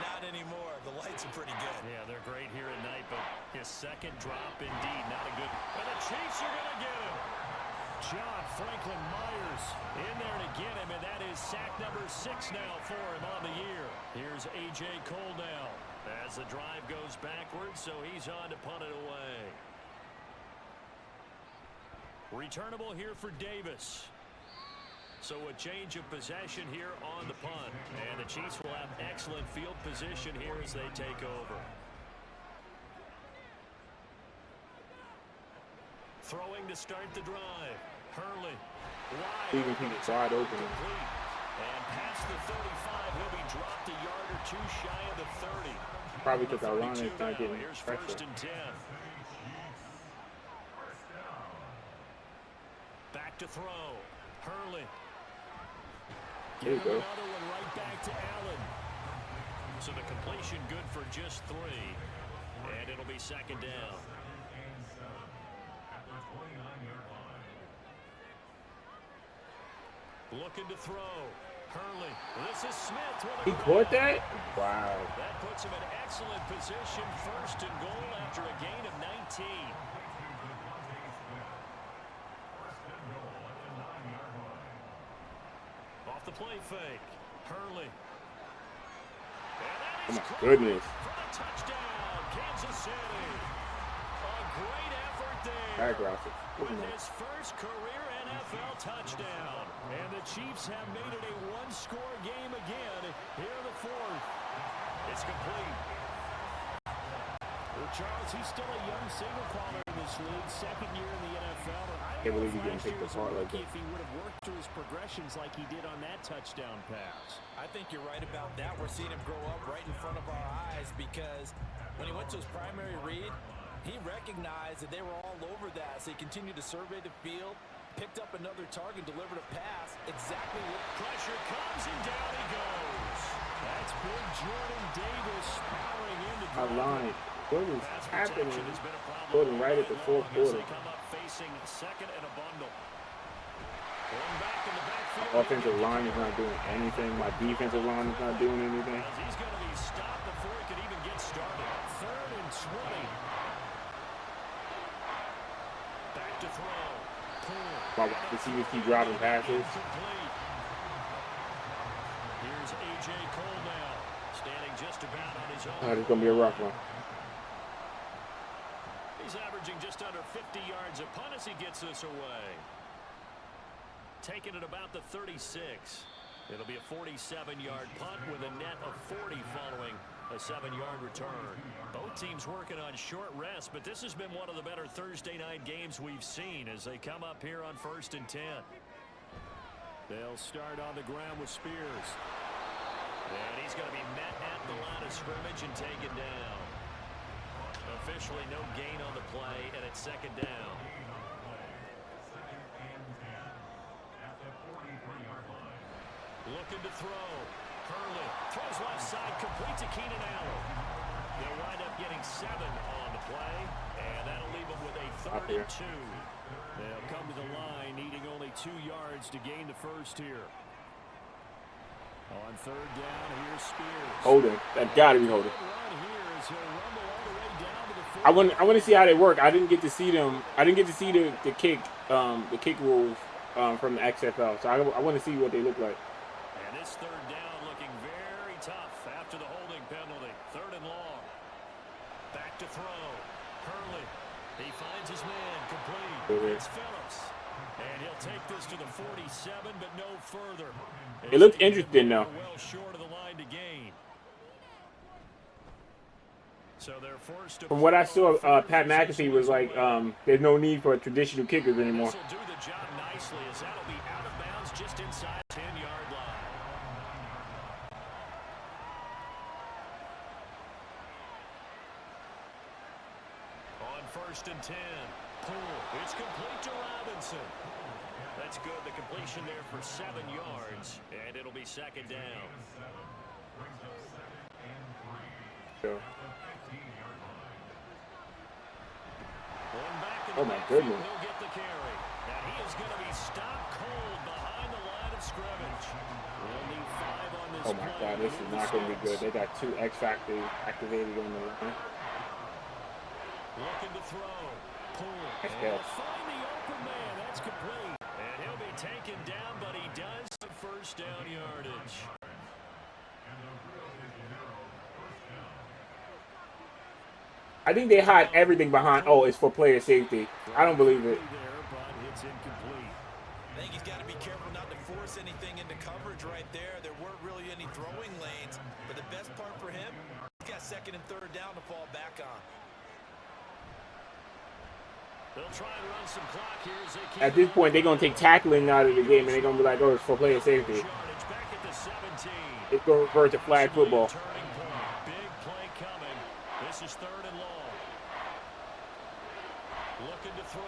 Not anymore. The lights are pretty good. Yeah, they're great here at night, but his 2nd drop indeed not a good. And the Chiefs are going to get him. John Franklin Myers in there to get him, and that is sack number 6 now for him on the year. Here's A.J. Cole now as the drive goes backwards, so he's on to punt it away. Returnable here for Davis. So a change of possession here on the punt. And the Chiefs will have excellent field position here as they take over. Throwing to start the drive. Hurley. Wide. Even keep it wide open. Complete. And past the 35, he'll be dropped a yard or 2 shy of the 30. Probably because our line is not getting Here's pressure. 1st and 10. Back to throw. Hurley. There you go. Another one right back to Allen. So the completion good for just 3. And it'll be 2nd down. At the 29-yard line. Looking to throw. Hurley. This is Smith. He caught that? Wow. That puts him in excellent position. 1st and goal after a gain of 19. Off the play fake. Hurley. Oh my goodness. For the touchdown, Kansas City. A great effort there. Aggressive. With his first career NFL touchdown. And the Chiefs have made it a 1-score game again here in the 4th. It's complete. Well, Charles, he's still a young single caller in this league, 2nd year in the NFL. I Can't don't believe he know didn't if take the last year part was a like rookie that. if he would have worked through his progressions like he did on that touchdown pass. I think you're right about that. We're seeing him grow up right in front of our eyes because when he went to his primary read, he recognized that they were all over that. So he continued to survey the field, picked up another target, delivered a pass. Exactly what Pressure comes and down he goes. That's big Jordan Davis powering into Our line. What is Pass happening? protection has been a problem Going right at the all 4th along as quarter. they come up facing 2nd and a bundle. One back in the backfield. Offensive line is not doing anything. My defensive line is not doing anything. As he's going to be stopped before he could even get started. 3rd and 20. Back to throw. Pull. My receivers keep dropping passes. Incomplete. Here's A.J. Cole now, standing just about on his own. Oh, this is going to be a rough one. He's averaging just under 50 yards a punt as he gets this away. Taking it about the 36. It'll be a 47-yard punt with a net of 40 following A 7-yard return. Both teams working on short rest, but this has been one of the better Thursday night games we've seen as they come up here on 1st and 10. They'll start on the ground with Spears. And he's going to be met at the line of scrimmage and taken down. Officially no gain on the play, and it's 2nd down. Looking to throw. Hurley throws left side, complete to Keenan Allen. They'll wind up getting 7 on the play, and that'll leave them with a 3rd and 2. They'll come to the line, needing only 2 yards to gain the first here. On 3rd down, here's Spears. Holding. That gotta be holding. I want to see how they work. I didn't get to see them. I didn't get to see the kick rules from the XFL. So I want to see what they look like. And this 3rd down looking very tough after the holding penalty. 3rd and long. Back to throw. Hurley. He finds his man complete. It's Phillips. And he'll take this to the 47, but no further. It looked interesting, though. Well short of the line to gain. So they're forced to. From what I saw, Pat McAfee was like, "There's no need for traditional kickers anymore." This will do the job nicely, as that'll be out of bounds just inside the 10-yard line. On 1st and 10, Poole. It's complete to Robinson. That's good. The completion there for 7 yards, and it'll be 2nd down. So. Oh my goodness. He'll get the carry. And he is going to be stopped cold behind the line of scrimmage. Only 5 on this Oh my God, this is not going to be good. They got 2 X Factor activated on the line. Looking to throw. Poole. Nice And catch. find the open man. That's complete. And he'll be taken down, but he does some 1st down yardage. I think they hide everything behind. Oh, it's for player safety. I don't believe it. I think he's got to be careful not to force anything into coverage right there. There weren't really any throwing lanes, but the best part for him, he's got 2nd and 3rd down to fall back on. They'll try and run some clock here as they keep. At this point, they're going to take tackling out of the game, and they're going to be like, "Oh, it's for player safety." Back at the 17. It's going to revert to flag football. Big play coming. This is 3rd and long. Looking to throw.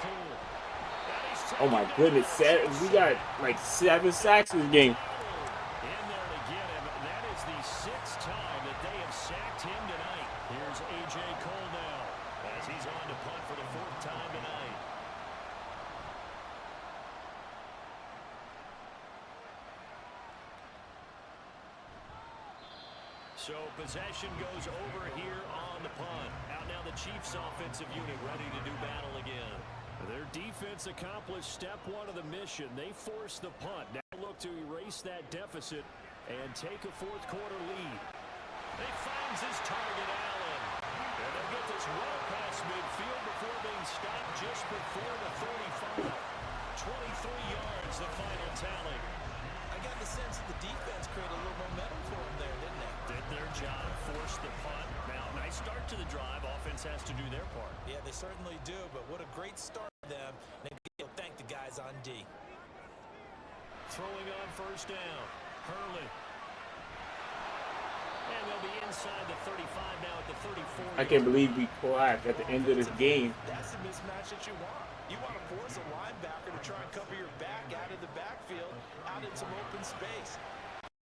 Poole. Oh my goodness, we got like 7 sacks this game. In there to get him. That is the 6th time that they have sacked him tonight. Here's A.J. Cole now as he's on to punt for the 4th time tonight. So possession goes over here on the punt. Out now the Chiefs offensive unit ready to do battle again. Their defense accomplished step 1 of the mission. They forced the punt. Now look to erase that deficit and take a 4th quarter lead. He finds his target, Allen. And they'll get this well past midfield before being stopped just before the 35. 23 yards, the final tally. I got the sense that the defense created a little momentum for him there, didn't they? Did their job, forced the punt. Now, nice start to the drive. Offense has to do their part. Yeah, they certainly do, but what a great start for them. Maybe they'll thank the guys on D. Throwing on 1st down. Hurley. And they'll be inside the 35 now at the 34. I can't believe we collapsed at the end of this game. That's the mismatch that you want. You want to force a linebacker to try and cover your back out of the backfield, out in some open space.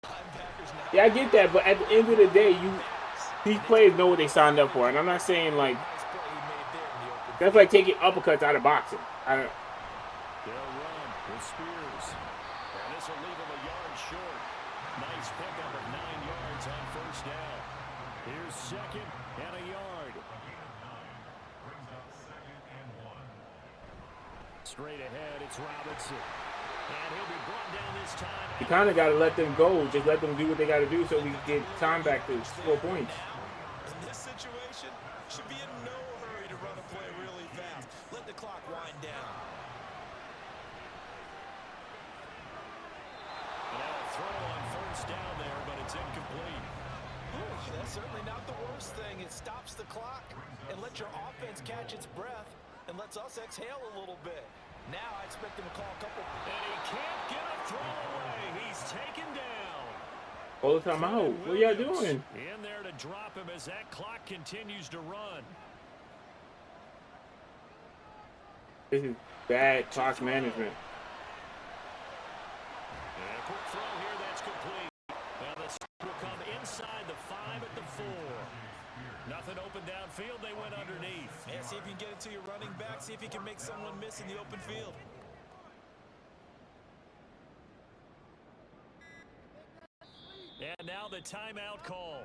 Linebackers now. Yeah, I get that, but at the end of the day, these players know what they signed up for, and I'm not saying like that's like taking uppercuts out of boxing. They'll run with Spears, and this will leave him a yard short. Nice pickup of 9 yards on 1st down. Here's 2nd and a yard. Straight ahead, it's Robinson. And he'll be brought down this time. You kind of got to let them go. Just let them do what they got to do so we get time back to score points. In this situation, should be in no hurry to run a play really fast. Let the clock wind down. And now a throw on 1st down there, but it's incomplete. That's certainly not the worst thing. It stops the clock and lets your offense catch its breath and lets us exhale a little bit. Now I expect him to call a couple. And he can't get a throw away. He's taken down. All the time out. What y'all doing? In there to drop him as that clock continues to run. This is bad clock management. And a quick throw here, that's complete. Now the will come inside the 5 at the 4. Nothing open downfield, they went underneath. Yeah, see if you can get it to your running back. See if you can make someone miss in the open field. And now the timeout call.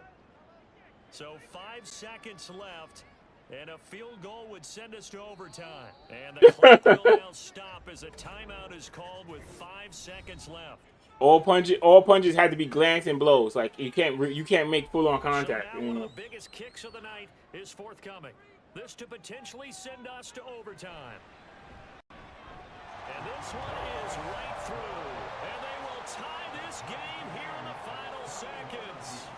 So 5 seconds left. And a field goal would send us to overtime. And the clock will now stop as a timeout is called with 5 seconds left. All punches had to be glancing blows. Like you can't make full on contact. So now one of the biggest kicks of the night is forthcoming. This to potentially send us to overtime. And this one is right through. And they will tie this game here in the final seconds.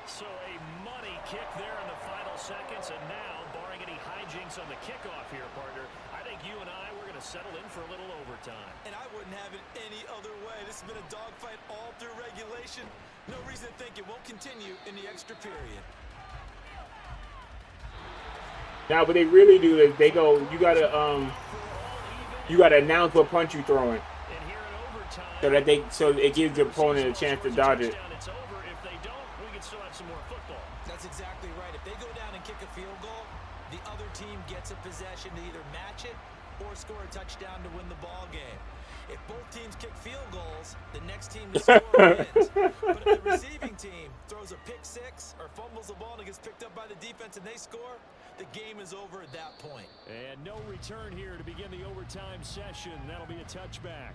So a money kick there in the final seconds. And now, barring any hijinks on the kickoff here, partner, I think you and I, we're going to settle in for a little overtime. And I wouldn't have it any other way. This has been a dogfight all through regulation. No reason to think it won't continue in the extra period. Now, what they really do is they go, you gotta announce what punch you're throwing, so it gives the opponent a chance to dodge it. It's over. If they don't, we can still have some more football. That's exactly right. If they go down and kick a field goal, the other team gets a possession to either match it or score a touchdown to win the ball game. If both teams kick field goals, the next team to score wins. But if the receiving team throws a pick six or fumbles the ball and it gets picked up by the defense and they score, the game is over at that point. And no return here to begin the overtime session. That'll be a touchback.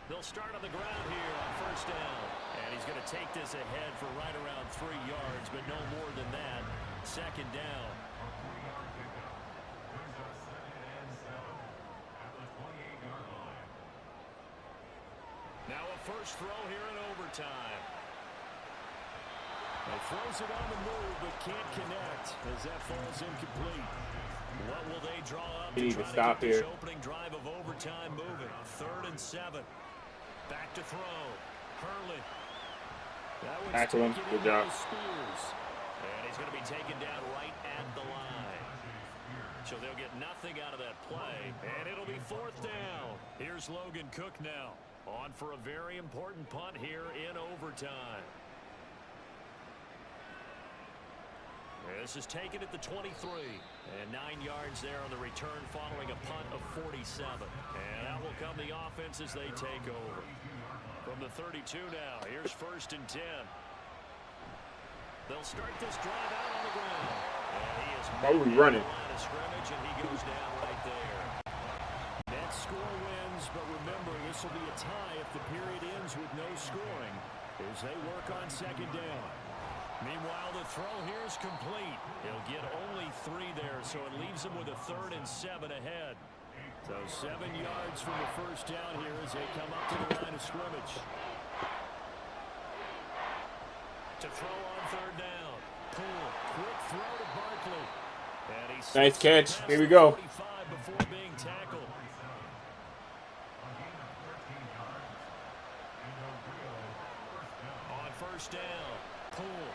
They'll start on the ground here on first down. And he's going to take this ahead for right around 3 yards, but no more than that. Second down. Now a first throw here in overtime. He throws it on the move, but can't connect as that falls incomplete. What will they draw up You need to to try stop to get here. this opening drive of overtime moving? 3rd and 7. Back to throw. Hurley. That one's Tackle him. taken Good in by job. Spears. And he's going to be taken down right at the line. So they'll get nothing out of that play. And it'll be 4th down. Here's Logan Cook now. On for a very important punt here in overtime. This is taken at the 23. And 9 yards there on the return following a punt of 47. And that will come the offense as they take over. From the 32 now, here's 1st and 10. They'll start this drive out on the ground. And he is running. line of scrimmage, and he goes down right there. Net score wins, but remember, this will be a tie if the period ends with no scoring as they work on 2nd down. Meanwhile, the throw here is complete. He'll get only 3 there, so it leaves him with a 3rd and 7 ahead. So 7 yards from the first down here as they come up to the line of scrimmage. To throw on 3rd down. Poole, quick throw to Barkley. And he's Nice catch. Here we go. 45 before being tackled. On 1st down, Poole.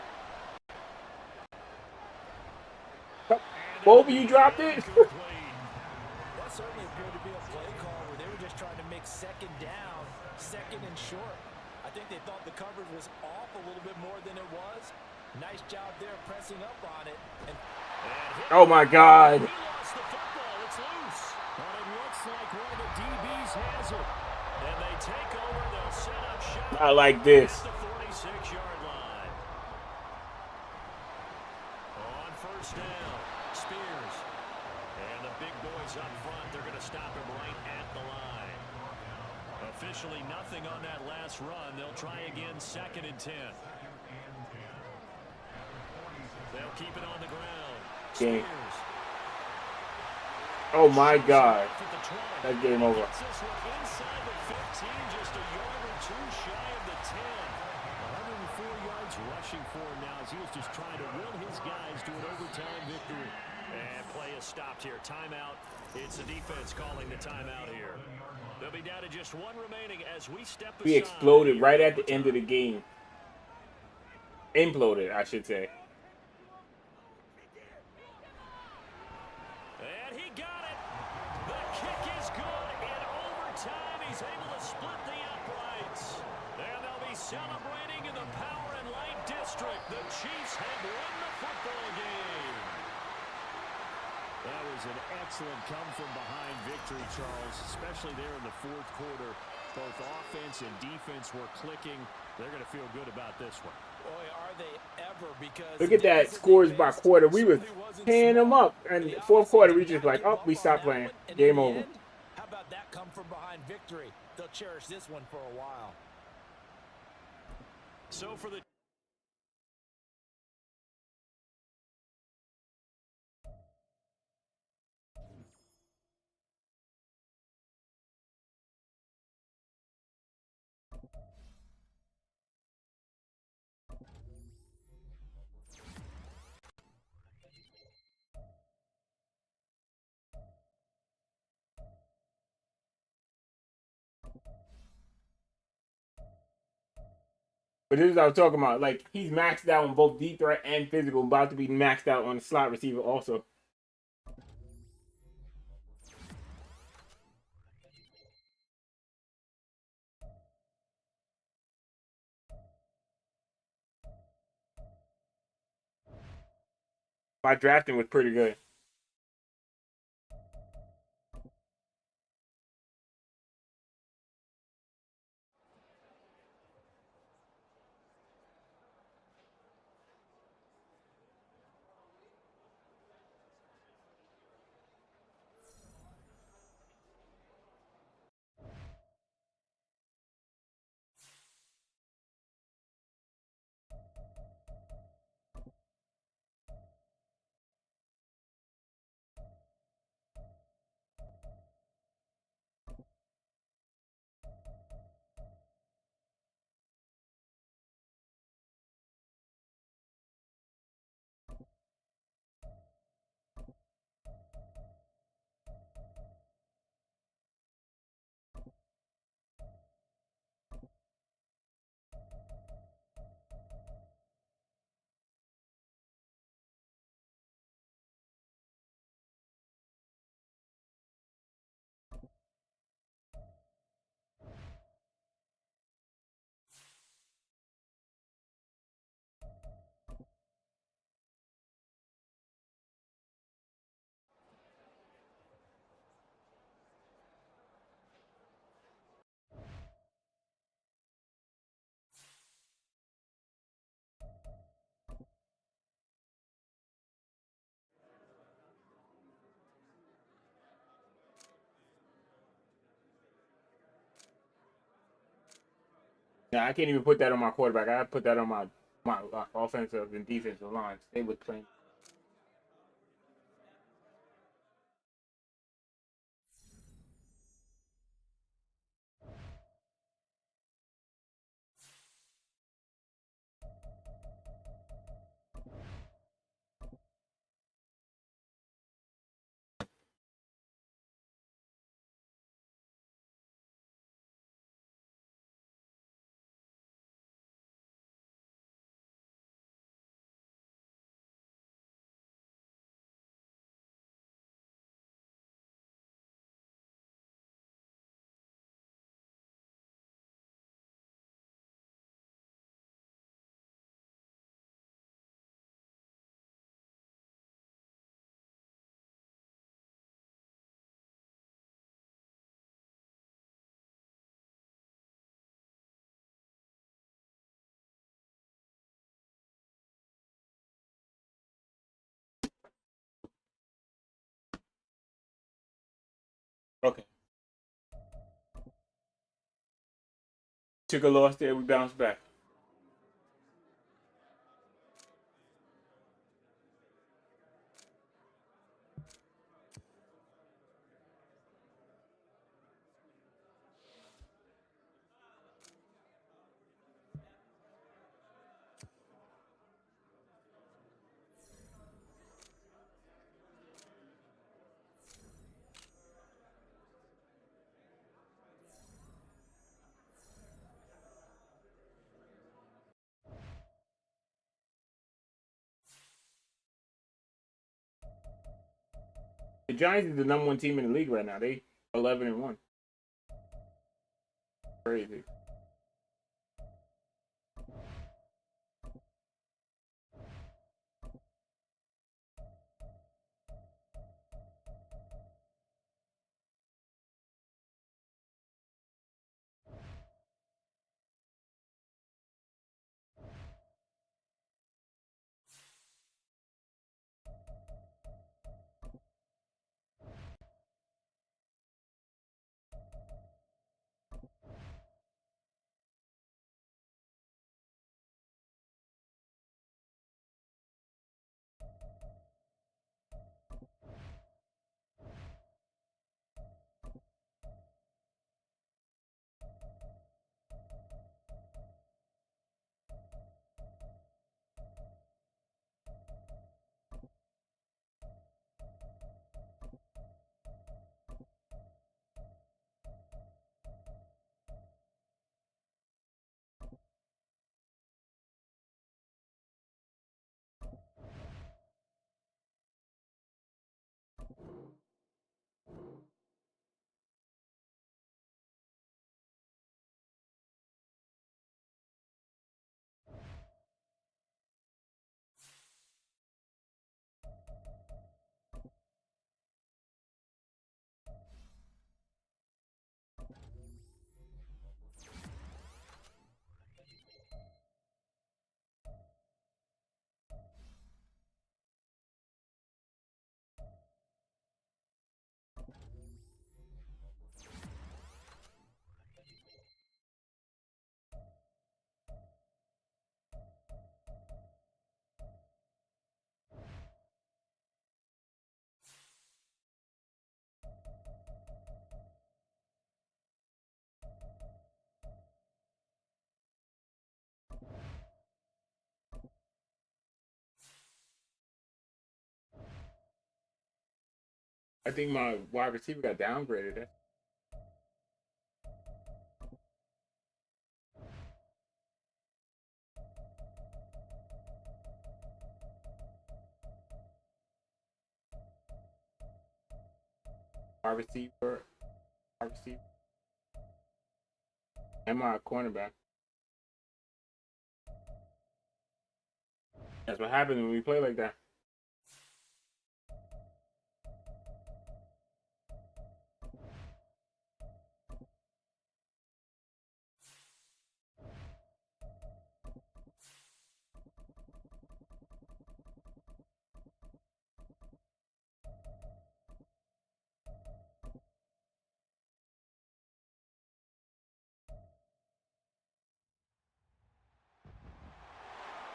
Bobby, you dropped it? That certainly appeared to be a play call where they were just trying to make 2nd down, 2nd and short. I think they thought the coverage was off a little bit more than it was. Nice job there pressing up on it. And Oh my God. He lost the football. It's loose. And it looks like one of the DBs has it. And they take over. They'll set up shop. I like this. At the 46-yard line. On 1st down, Spears. And the big boys up front, they're going to stop him right at the line. Officially nothing on that last run. They'll try again 2nd and 10. They'll keep it on the ground. Okay. Spears. Oh my Shoves it God. off at the 20. That game over. Gets this one inside the 15, just a yard or two shy of the 10. 104 yards rushing for him now as he was just trying to will his guys to an overtime victory. And play is stopped here. Timeout. It's the defense calling the timeout here. They'll be down to just one remaining as we step aside. We exploded right at the end of the game. Imploded, I should say. And he got it. The kick is good. In overtime, he's able to split the uprights. And they'll be celebrating in the Power and Light District. The Chiefs have won the football game. That was an excellent come-from-behind victory, Charles, especially there in the fourth quarter. Both offense and defense were clicking. They're going to feel good about this one. Boy, are they ever, because Look at that scores by quarter. We was tearing them up. And fourth quarter, we just like, oh, we stopped playing. Game over. How about that come from behind victory? They'll cherish this one for a while. So for the But this is what I was talking about. Like, he's maxed out on both deep threat and physical. About to be maxed out on the slot receiver also. My drafting was pretty good. Yeah, I can't even put that on my quarterback. I put that on my offensive and defensive lines. They would play. Okay. Took a loss there. We bounced back. The Giants is the #1 team in the league right now. They 11-1. Crazy. I think my wide receiver got downgraded. Wide receiver, and my cornerback. That's what happens when we play like that.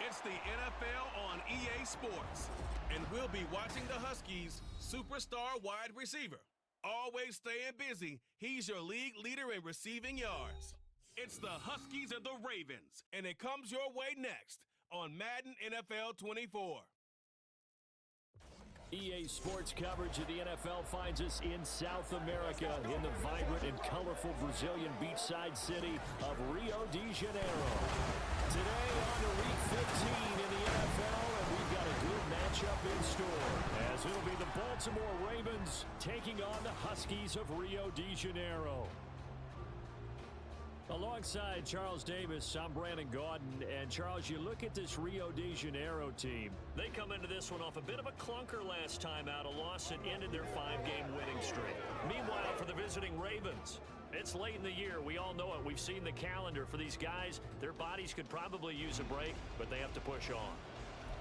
It's the NFL on EA Sports, and we'll be watching the Huskies' superstar wide receiver. Always staying busy, he's your league leader in receiving yards. It's the Huskies and the Ravens, and it comes your way next on Madden NFL 24. EA Sports coverage of the NFL finds us in South America in the vibrant and colorful Brazilian beachside city of Rio de Janeiro. Today on to Week 15 in the NFL, and we've got a good matchup in store, as it'll be the Baltimore Ravens taking on the Huskies of Rio de Janeiro. Alongside Charles Davis, I'm Brandon Gaudin. And Charles, you look at this Rio de Janeiro team. They come into this one off a bit of a clunker last time out, a loss that ended their 5-game winning streak. Meanwhile, for the visiting Ravens, it's late in the year. We all know it. We've seen the calendar for these guys. Their bodies could probably use a break, but they have to push on.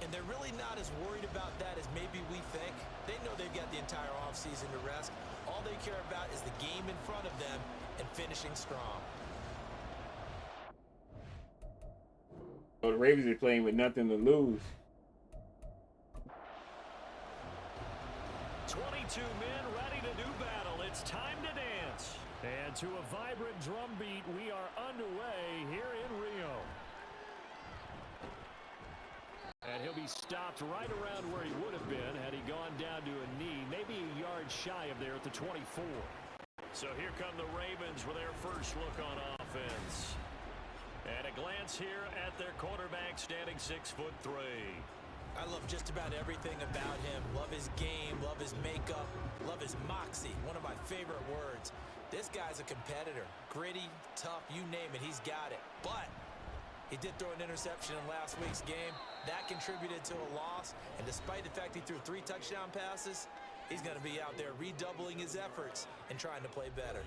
And they're really not as worried about that as maybe we think. They know they've got the entire offseason to rest. All they care about is the game in front of them and finishing strong. So the Ravens are playing with nothing to lose. 22 men ready to do battle. It's time to dance. And to a vibrant drum beat, we are underway here in Rio. And he'll be stopped right around where he would have been had he gone down to a knee, maybe a yard shy of there at the 24. So here come the Ravens with their first look on offense. And a glance here at their quarterback, standing 6'3". I love just about everything about him. Love love his game, love his makeup, love his moxie. One of my favorite words. This guy's a competitor. Gritty, tough, you name it, he's got it. But he did throw an interception in last week's game. That contributed to a loss. And despite the fact he threw 3 touchdown passes, he's going to be out there redoubling his efforts and trying to play better.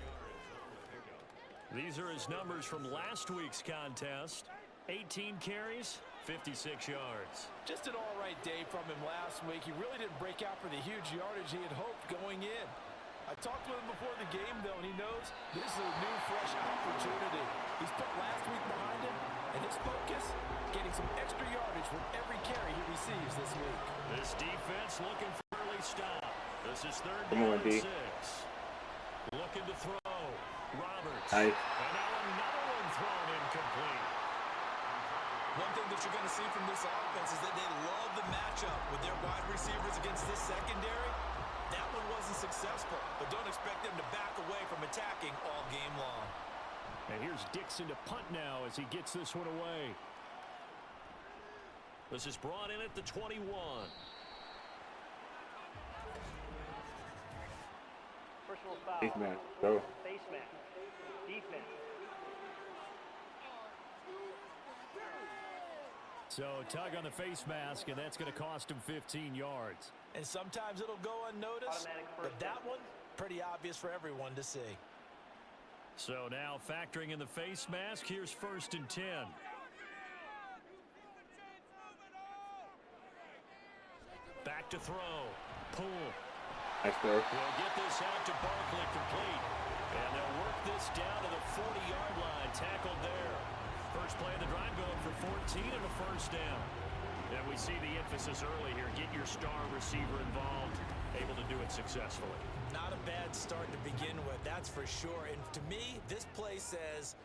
These are his numbers from last week's contest. 18 carries, 56 yards. Just an all-right day from him last week. He really didn't break out for the huge yardage he had hoped going in. I talked with him before the game, though, and he knows this is a new, fresh opportunity. He's put last week behind him, and his focus, getting some extra yardage with every carry he receives this week. This defense looking for early stop. This is third Come down on, and D. 6. Looking to throw. Roberts. Nice. And now another one thrown incomplete. One thing that you're going to see from this offense is that they love the matchup with their wide receivers against this secondary. That one wasn't successful, but don't expect them to back away from attacking all game long. And here's Dixon to punt now as he gets this one away. This is brought in at the 21. Personal foul. Face mask. Go. Face mask. Defense. So tug on the face mask, and that's going to cost him 15 yards. And sometimes it'll go unnoticed, Automatic but first that down. one, pretty obvious for everyone to see. So now factoring in the face mask, here's 1st and 10. Back to throw. Pull. Nice throw. We'll get this out to Barkley complete. And they'll work this down to the 40-yard line. Tackled there. First play of the drive going for 14 and a first down. And we see the emphasis early here. Get your star receiver involved. Able to do it successfully. Not a bad start to begin with, that's for sure. And to me, this play says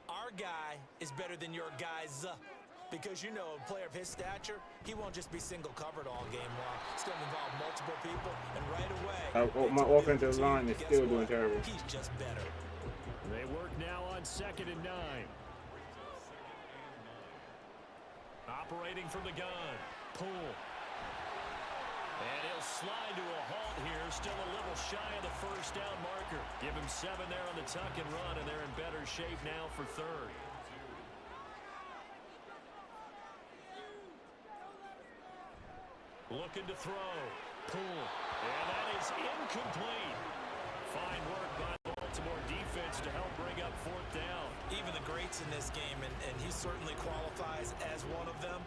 our guy is better than your guys. Because, you know, a player of his stature, he won't just be single covered all game long. It's going to involve multiple people, and right away, My offensive line is still doing terrible. He's just better. They work now on 2nd and 9. Operating from the gun. Pull. And he'll slide to a halt here. Still a little shy of the first down marker. Give him 7 there on the tuck and run, and they're in better shape now for 3rd. Looking to throw. Pull. And that is incomplete. Fine work by the Baltimore defense to help bring up 4th down. Even the greats in this game, and he certainly qualifies as one of them,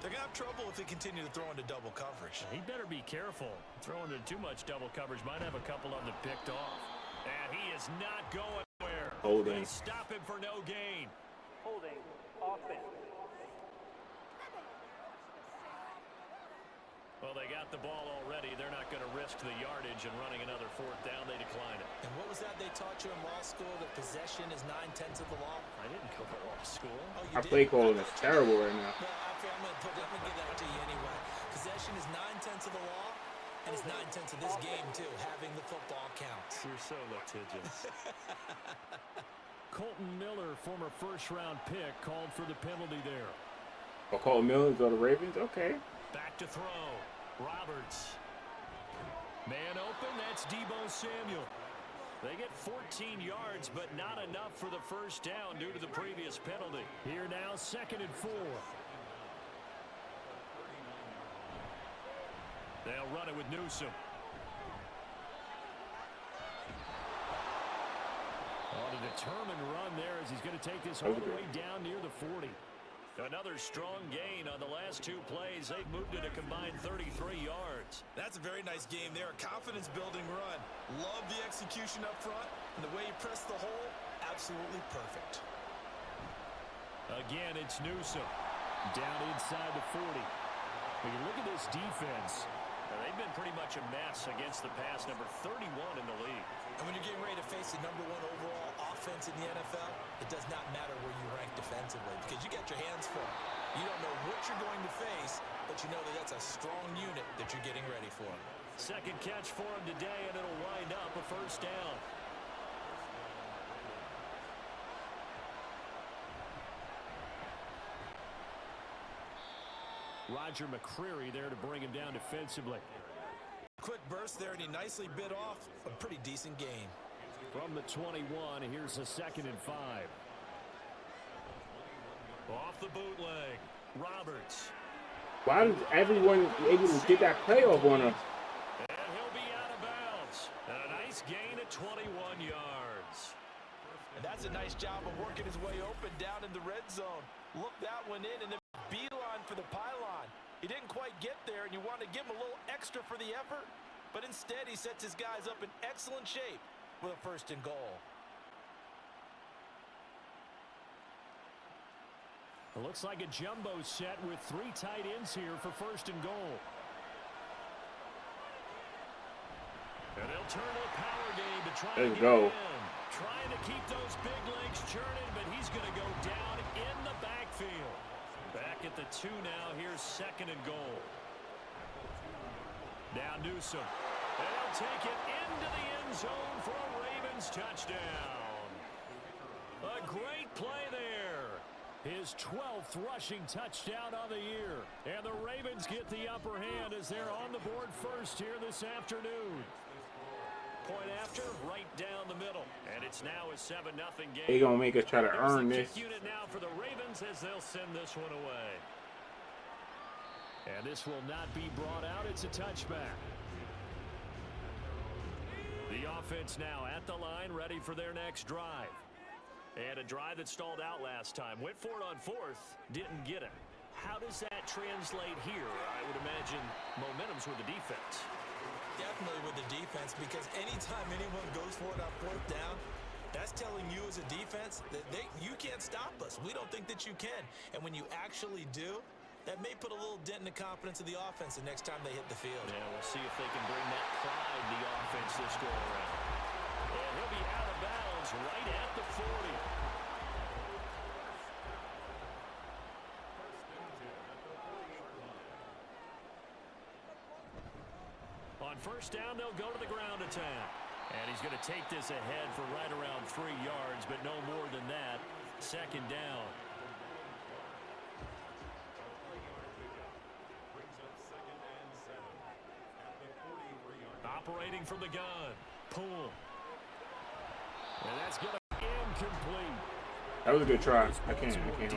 they're going to have trouble if they continue to throw into double coverage. He better be careful. Throwing into too much double coverage might have a couple of them picked off. And he is not going anywhere. Holding. They stop him for no gain. Holding. Offense. Well, they got the ball already. They're not going to risk the yardage and running another 4th down. They decline it. And what was that they taught you in law school, that possession is 9/10 of the law? I didn't go to law school. Oh, you Our did? play calling is terrible right now. Well, I'm going to give that to you anyway. Possession is 9/10 of the law, and it's 9/10 of this game, too. Having the football counts. You're so litigious. Colton Miller, former first-round pick, called for the penalty there. I'll call Millions or the Ravens? Okay. Back to throw. Roberts. Man open, that's Deebo Samuel. They get 14 yards, but not enough for the first down due to the previous penalty. Here now, 2nd and 4. They'll run it with Newsome. On a determined run there as he's going to take this all the way down near the 40. Another strong gain on the last 2 plays. They've moved it a combined 33 yards. That's a very nice game there. A confidence-building run. Love the execution up front. And the way he pressed the hole, absolutely perfect. Again, it's Newsome. Down inside the 40. When you look at this defense, they've been pretty much a mess against the pass, number 31 in the league. And when you're getting ready to face the #1 overall offense in the NFL, it does not matter where you rank defensively because you got your hands full. You don't know what you're going to face, but you know that that's a strong unit that you're getting ready for. Second catch for him today, and it'll wind up a first down. Roger McCreary there to bring him down defensively. quick burst there, and he nicely bit off a pretty decent gain. From the 21, here's a 2nd and 5. Off the bootleg, Roberts. Why is everyone able to get that playoff on us? And he'll be out of bounds. And a nice gain at 21 yards. And that's a nice job of working his way open down in the red zone. Look that one in, and then beeline for the pylon. He didn't quite get there, and you want to give him a little extra for the effort, but instead he sets his guys up in excellent shape with a 1st and goal. It looks like a jumbo set with 3 tight ends here for 1st and goal. And they'll turn to the power game to try to get go. in. Trying to keep those big legs churning, but he's going to go down in the backfield. Back at the 2 now. Here's 2nd and goal. Now Newsome. And they'll take it into the end zone for a Ravens touchdown. A great play there. His 12th rushing touchdown on the year. And the Ravens get the upper hand as they're on the board first here this afternoon. Point after, right down the middle. And it's now a 7-0 game. They gonna make us try to earn this. Kick unit now for the Ravens as they'll send this one away. And this will not be brought out. It's a touchback. The offense now at the line, ready for their next drive. And a drive that stalled out last time. Went for it on 4th, didn't get it. How does that translate here? I would imagine momentum's with the defense. Definitely with the defense, because anytime anyone goes for it on 4th down, that's telling you as a defense that you can't stop us. We don't think that you can. And when you actually do, that may put a little dent in the confidence of the offense the next time they hit the field. Yeah, we'll see if they can bring that pride in the offense this go around. And he'll be out of bounds right at the 40. On 1st down, they'll go to the ground attack. And he's going to take this ahead for right around 3 yards, but no more than that. 2nd down. Operating from the gun. Poole. And that's going to be incomplete. That was a good try. I can't hold it.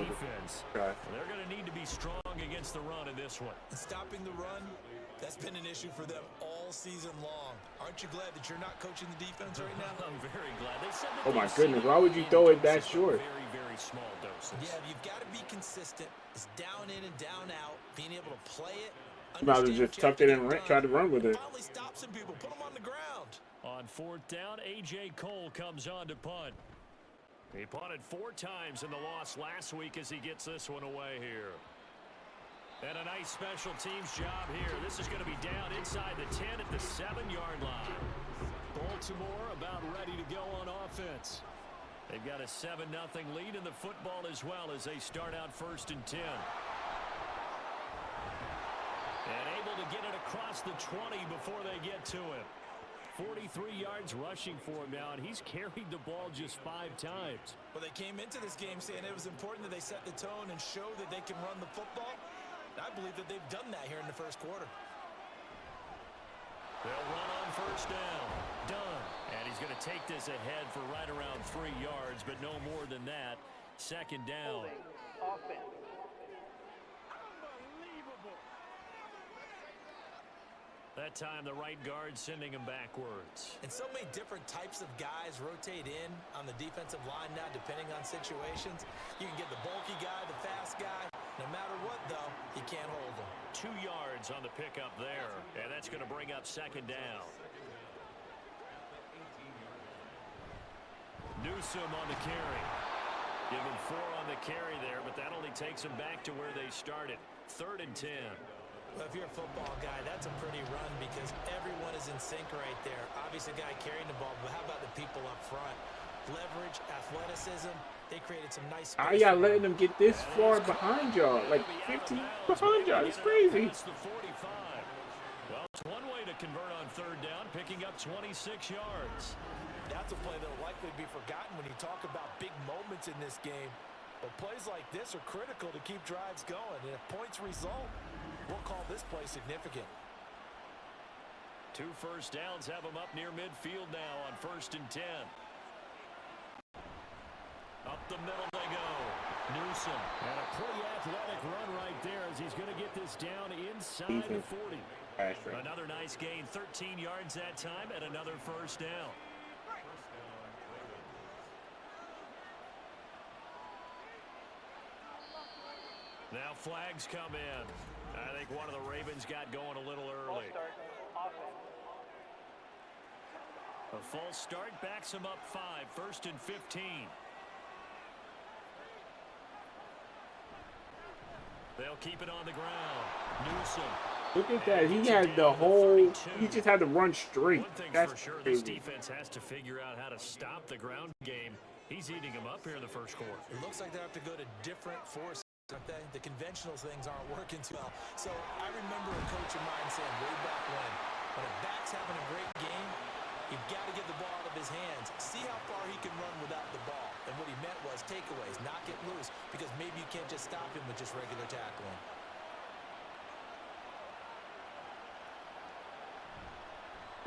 Try. They're going to need to be strong against the run in this one. Stopping the run, that's been an issue for them all season long. Aren't you glad that you're not coaching the defense right now? I'm very glad. They said that Oh my goodness, why would you throw it that short? Very, very small doses. Yeah, you've got to be consistent. It's down in and down out. Being able to play it. You might have just tucked it in and tried to run with it. Finally stop some people. Put them on the ground. On 4th down, A.J. Cole comes on to punt. He punted 4 times in the loss last week as he gets this one away here. And a nice special teams job here. This is going to be down inside the 10 at the 7-yard line. Baltimore about ready to go on offense. They've got a 7-0 lead in the football as well as they start out 1st and 10. And able to get it across the 20 before they get to it. 43 yards rushing for him now, and he's carried the ball just 5 times. Well, they came into this game saying it was important that they set the tone and show that they can run the football. And I believe that they've done that here in the 1st quarter. They'll run on 1st down. Done. And he's going to take this ahead for right around 3 yards, but no more than that. 2nd down. Holding. Offense. That time, the right guard sending him backwards. And so many different types of guys rotate in on the defensive line now, depending on situations. You can get the bulky guy, the fast guy. No matter what, though, you can't hold them. 2 yards on the pickup there, and that's going to bring up 2nd down. Newsome on the carry. Give him 4 on the carry there, but that only takes them back to where they started. 3rd and 10. Well, if you're a football guy, that's a pretty run because everyone is in sync right there. Obviously, a guy carrying the ball, but how about the people up front? Leverage, athleticism. They created some nice space. How y'all letting them get this far behind y'all? Like 15 behind y'all. It's crazy. It's the 45. Well, it's one way to convert on 3rd down, picking up 26 yards. That's a play that will likely be forgotten when you talk about big moments in this game. But plays like this are critical to keep drives going. And if points result, we'll call this play significant. 2 first downs have them up near midfield now on 1st and 10. Up the middle they go. Newsom. And a pretty athletic run right there as he's going to get this down inside the 40. Another nice gain, 13 yards that time, and another first down. Now flags come in. I think one of the Ravens got going a little early. A false start backs him up 5, 1st and 15. They'll keep it on the ground. Newsom. Look at that. He had the whole. He just had to run straight. One thing's That's for sure, crazy. this defense has to figure out how to stop the ground game. He's eating them up here in the first quarter. It looks like they have to go to different forces. The conventional things aren't working too well. So I remember a coach of mine saying way back when a back's having a great game, you've got to get the ball out of his hands. See how far he can run without the ball. And what he meant was takeaways, not get loose, because maybe you can't just stop him with just regular tackling.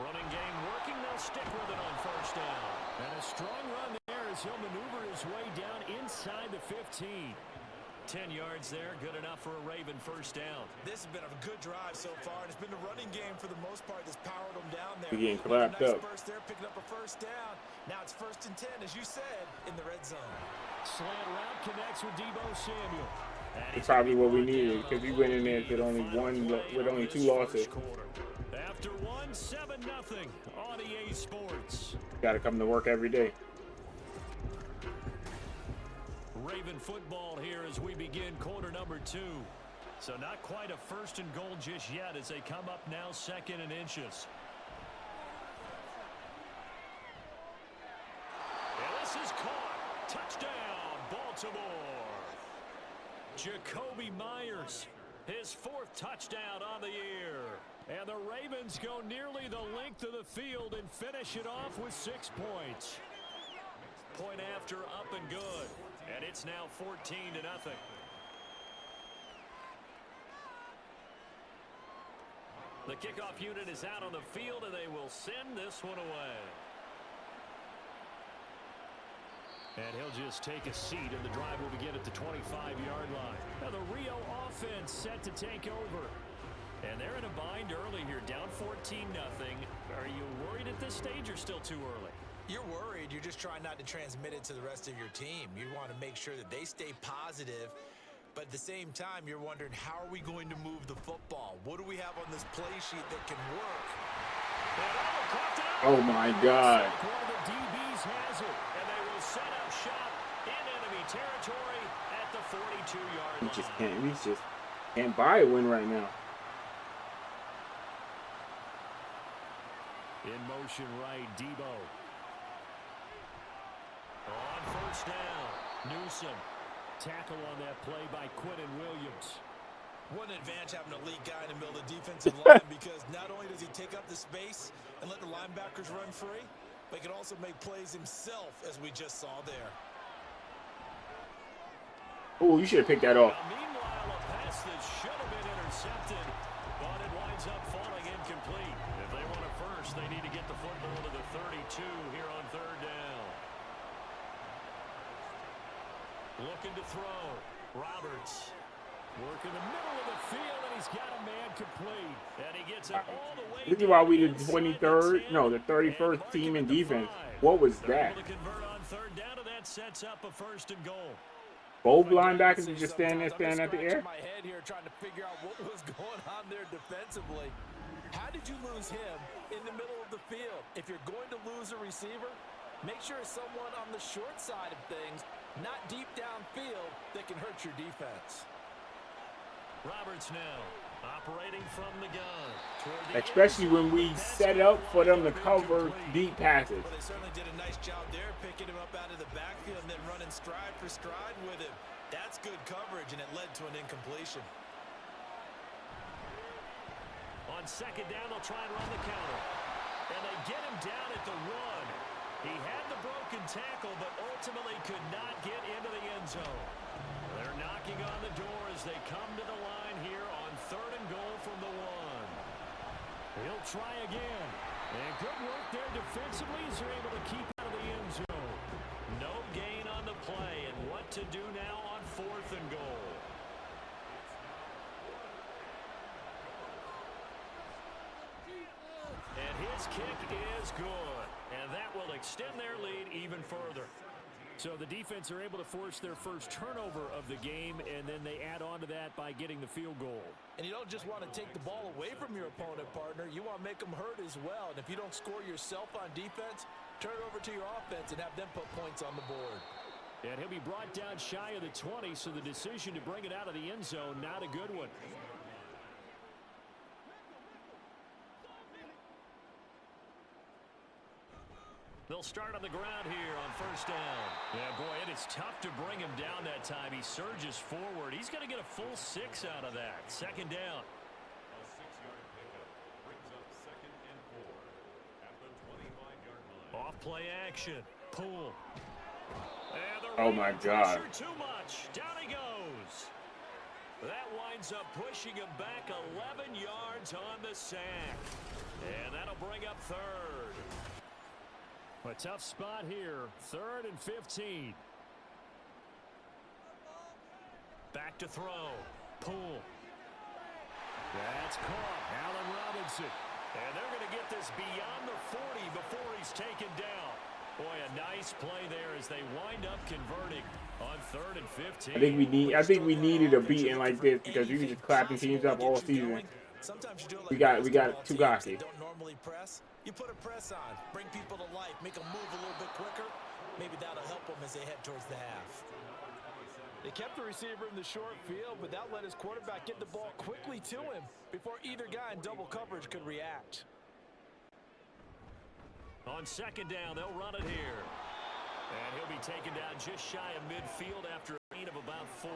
Running game working. They'll stick with it on 1st down. And a strong run there as he'll maneuver his way down inside the 15. 10 yards there, good enough for a Raven first down. This has been a good drive so far, and it's been the running game for the most part that's powered them down there. We're getting clapped up. Burst there, picking up a first down. Now it's 1st and 10, as you said, in the red zone. Slant route connects with Deebo Samuel. It's probably what we needed because we went in there with only 2 losses. After 1, 7-0 on EA Sports. Got to come to work every day. Raven football here as we begin quarter number 2. So not quite a 1st and goal just yet as they come up now 2nd and inches. And this is caught. Touchdown, Baltimore. Jacoby Myers, his 4th touchdown on the year. And the Ravens go nearly the length of the field and finish it off with 6 points. Point after up and good. And it's now 14-0. The kickoff unit is out on the field, and they will send this one away. And he'll just take a seat, and the drive will begin at the 25-yard line. Now the Rio offense set to take over. And they're in a bind early here, down 14-0. Are you worried at this stage or still too early? You're worried. You're just trying not to transmit it to the rest of your team. You want to make sure that they stay positive. But at the same time, you're wondering, how are we going to move the football? What do we have on this play sheet that can work? Oh, my God. One of the DBs has it, and they will set up shop in enemy territory at the 42-yard line. We just can't buy a win right now. In motion right, Deebo. On 1st down, Newsom. Tackle on that play by Quinton Williams. What an advantage having a elite guy in the middle of the defensive line, because not only does he take up the space and let the linebackers run free, but he can also make plays himself, as we just saw there. Oh, you should have picked that off. Now, meanwhile, a pass that should have been intercepted, but it winds up falling incomplete. If they want it first, they need to get the football to the 32 here on 3rd down. Looking to throw. Roberts. Working the middle of the field, and he's got a man complete. And he gets it all the way. This is why we the 23rd, no, the 31st team in defense. What was that? Able to convert on 3rd down, and that sets up a 1st and goal. Both linebackers are just standing at the air. My head here trying to figure out what was going on there defensively. How did you lose him in the middle of the field? If you're going to lose a receiver, make sure it's someone on the short side of things, not deep downfield, that can hurt your defense. Roberts now operating from the gun. Especially when we set up for them to cover deep passes. Well, they certainly did a nice job there, picking him up out of the backfield and then running stride for stride with him. That's good coverage, and it led to an incompletion. On 2nd down, they'll try and run the counter. And they get him down at the 1. He had the broken tackle, but ultimately could not get into the end zone. They're knocking on the door as they come to the line here on 3rd and goal from the 1. He'll try again. And good work there defensively as they're able to keep out of the end zone. No gain on the play, and what to do now on 4th and goal. And his kick is good. And that will extend their lead even further. So the defense are able to force their first turnover of the game, and then they add on to that by getting the field goal. And you don't just want to take the ball away from your opponent, partner. You want to make them hurt as well. And if you don't score yourself on defense, turn it over to your offense and have them put points on the board. And he'll be brought down shy of the 20, so the decision to bring it out of the end zone, not a good one. They'll start on the ground here on 1st down. Yeah, boy, it is tough to bring him down that time. He surges forward. He's going to get a full 6 out of that. 2nd down. A 6-yard pickup brings up 2nd and 4 at the 25-yard line. Off play action. Pull. And the Oh my God. pressure too much. Down he goes. That winds up pushing him back 11 yards on the sack. And that'll bring up 3rd. A tough spot here. 3rd and 15. Back to throw. Pull. That's caught. Allen Robinson. And they're going to get this beyond the 40 before he's taken down. Boy, a nice play there as they wind up converting on 3rd and 15. I think we needed a beating like this because we were just clapping teams up all season. Sometimes you do it We got too cocky. don't normally press. You put a press on, bring people to life, make them move a little bit quicker. Maybe that'll help them as they head towards the half. They kept the receiver in the short field, but that let his quarterback get the ball quickly to him before either guy in double coverage could react. On 2nd down, they'll run it here. And he'll be taken down just shy of midfield after a gain of about 4.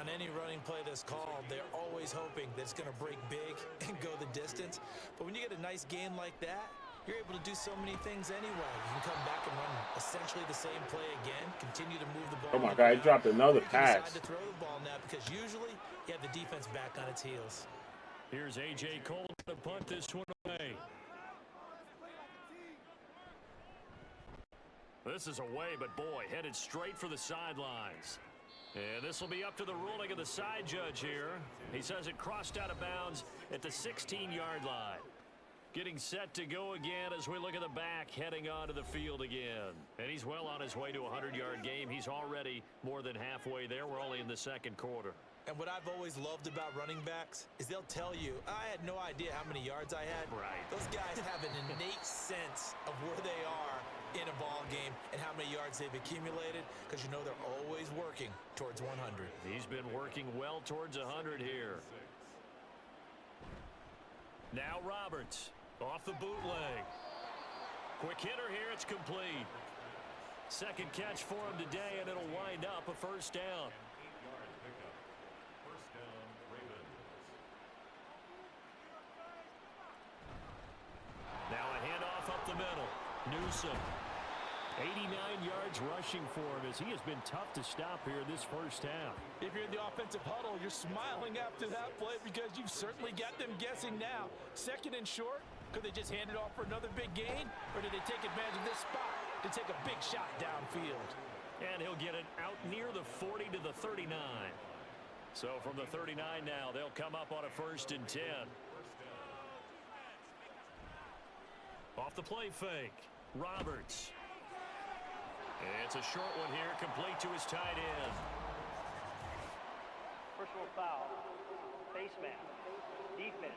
On any running play that's called, they're always hoping that it's going to break big and go the distance. But when you get a nice gain like that, you're able to do so many things anyway. You can come back and run essentially the same play again, continue to move the ball. Oh my God, he dropped another You pass. decide to throw the ball now because usually you have the defense back on its heels. Here's A.J. Cole to punt this one away. This is away, but boy, headed straight for the sidelines. And this will be up to the ruling of the side judge here. He says it crossed out of bounds at the 16-yard line. Getting set to go again as we look at the back, heading onto the field again. And he's well on his way to a 100-yard game. He's already more than halfway there. We're only in the 2nd quarter. And what I've always loved about running backs is they'll tell you, I had no idea how many yards I had. Right. Those guys have an innate sense of where they are in a ball game and how many yards they've accumulated because you know they're always working towards 100. He's been working well towards 100 here. Now Roberts off the bootleg. Quick hitter here. It's complete. 2nd catch for him today, and it'll wind up a 1st down. 8-yard pickup. 1st down, Ravens. Now a handoff up the middle. Newsom. 89 yards rushing for him as he has been tough to stop here this 1st half. If you're in the offensive huddle, you're smiling after that play because you've certainly got them guessing now. 2nd and short, could they just hand it off for another big gain? Or did they take advantage of this spot to take a big shot downfield? And he'll get it out near the 40 to the 39. So from the 39 now, they'll come up on a 1st and 10. Off the play fake. Roberts. It's a short one here, complete to his tight end. Personal foul. Face mask. Defense.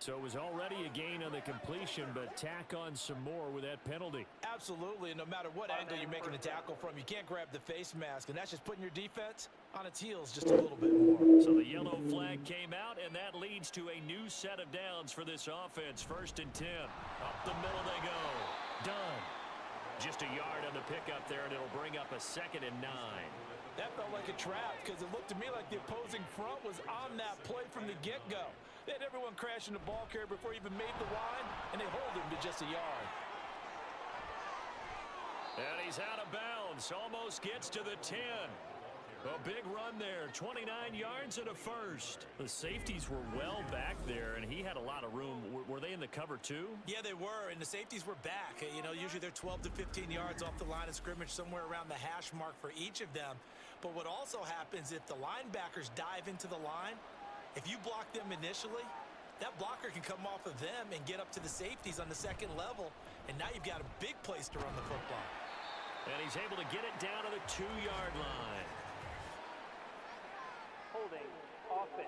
So it was already a gain on the completion, but tack on some more with that penalty. Absolutely, and no matter what angle you're making a tackle from, you can't grab the face mask, and that's just putting your defense on its heels just a little bit more. So the yellow flag came out, and that leads to a new set of downs for this offense. 1st and 10. Up the middle they go. Done. Just a yard on the pickup there, and it'll bring up a 2nd and 9. That felt like a trap because it looked to me like the opposing front was on that play from the get-go. They had everyone crashing the ball carrier before he even made the line, and they hold him to just a yard. And he's out of bounds. Almost gets to the 10. A big run there, 29 yards and a first. The safeties were well back there, and he had a lot of room. Were they in the cover too? Yeah, they were, and the safeties were back. You know, usually they're 12 to 15 yards off the line of scrimmage, somewhere around the hash mark for each of them. But what also happens if the linebackers dive into the line, if you block them initially, that blocker can come off of them and get up to the safeties on the second level, and now you've got a big place to run the football. And he's able to get it down to the 2-yard line. Holding offense.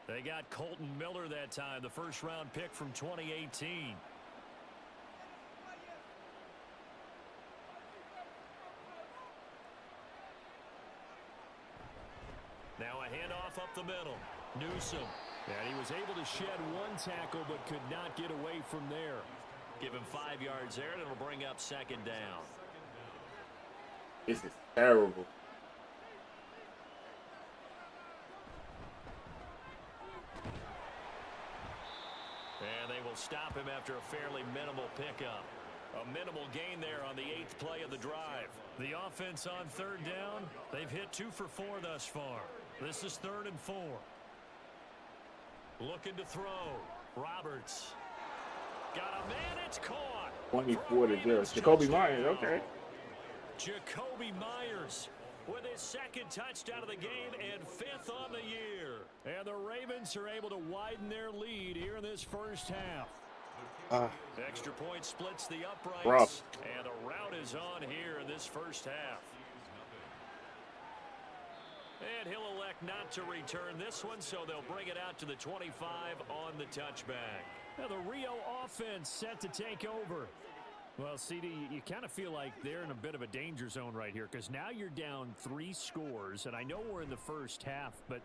They got Colton Miller that time, the first-round pick from 2018. Now a handoff up the middle. Newsom. And he was able to shed one tackle but could not get away from there. Give him 5 yards there, and it'll bring up second down. This is terrible. And they will stop him after a fairly minimal pickup. A minimal gain there on the 8th play of the drive. The offense on third down, they've hit 2 for 4 thus far. This is 3rd and 4. Looking to throw. Roberts. Got a man, it's caught. 24-0. Jacoby Myers, okay. Jacoby Myers with his second touchdown of the game and 5th on the year. And the Ravens are able to widen their lead here in this first half. Extra point splits the uprights. Rough. And the route is on here in this first half. And he'll elect not to return this one, so they'll bring it out to the 25 on the touchback. Now the Rio offense set to take over. Well, CD, you kind of feel like they're in a bit of a danger zone right here because now you're down 3 scores, and I know we're in the first half, but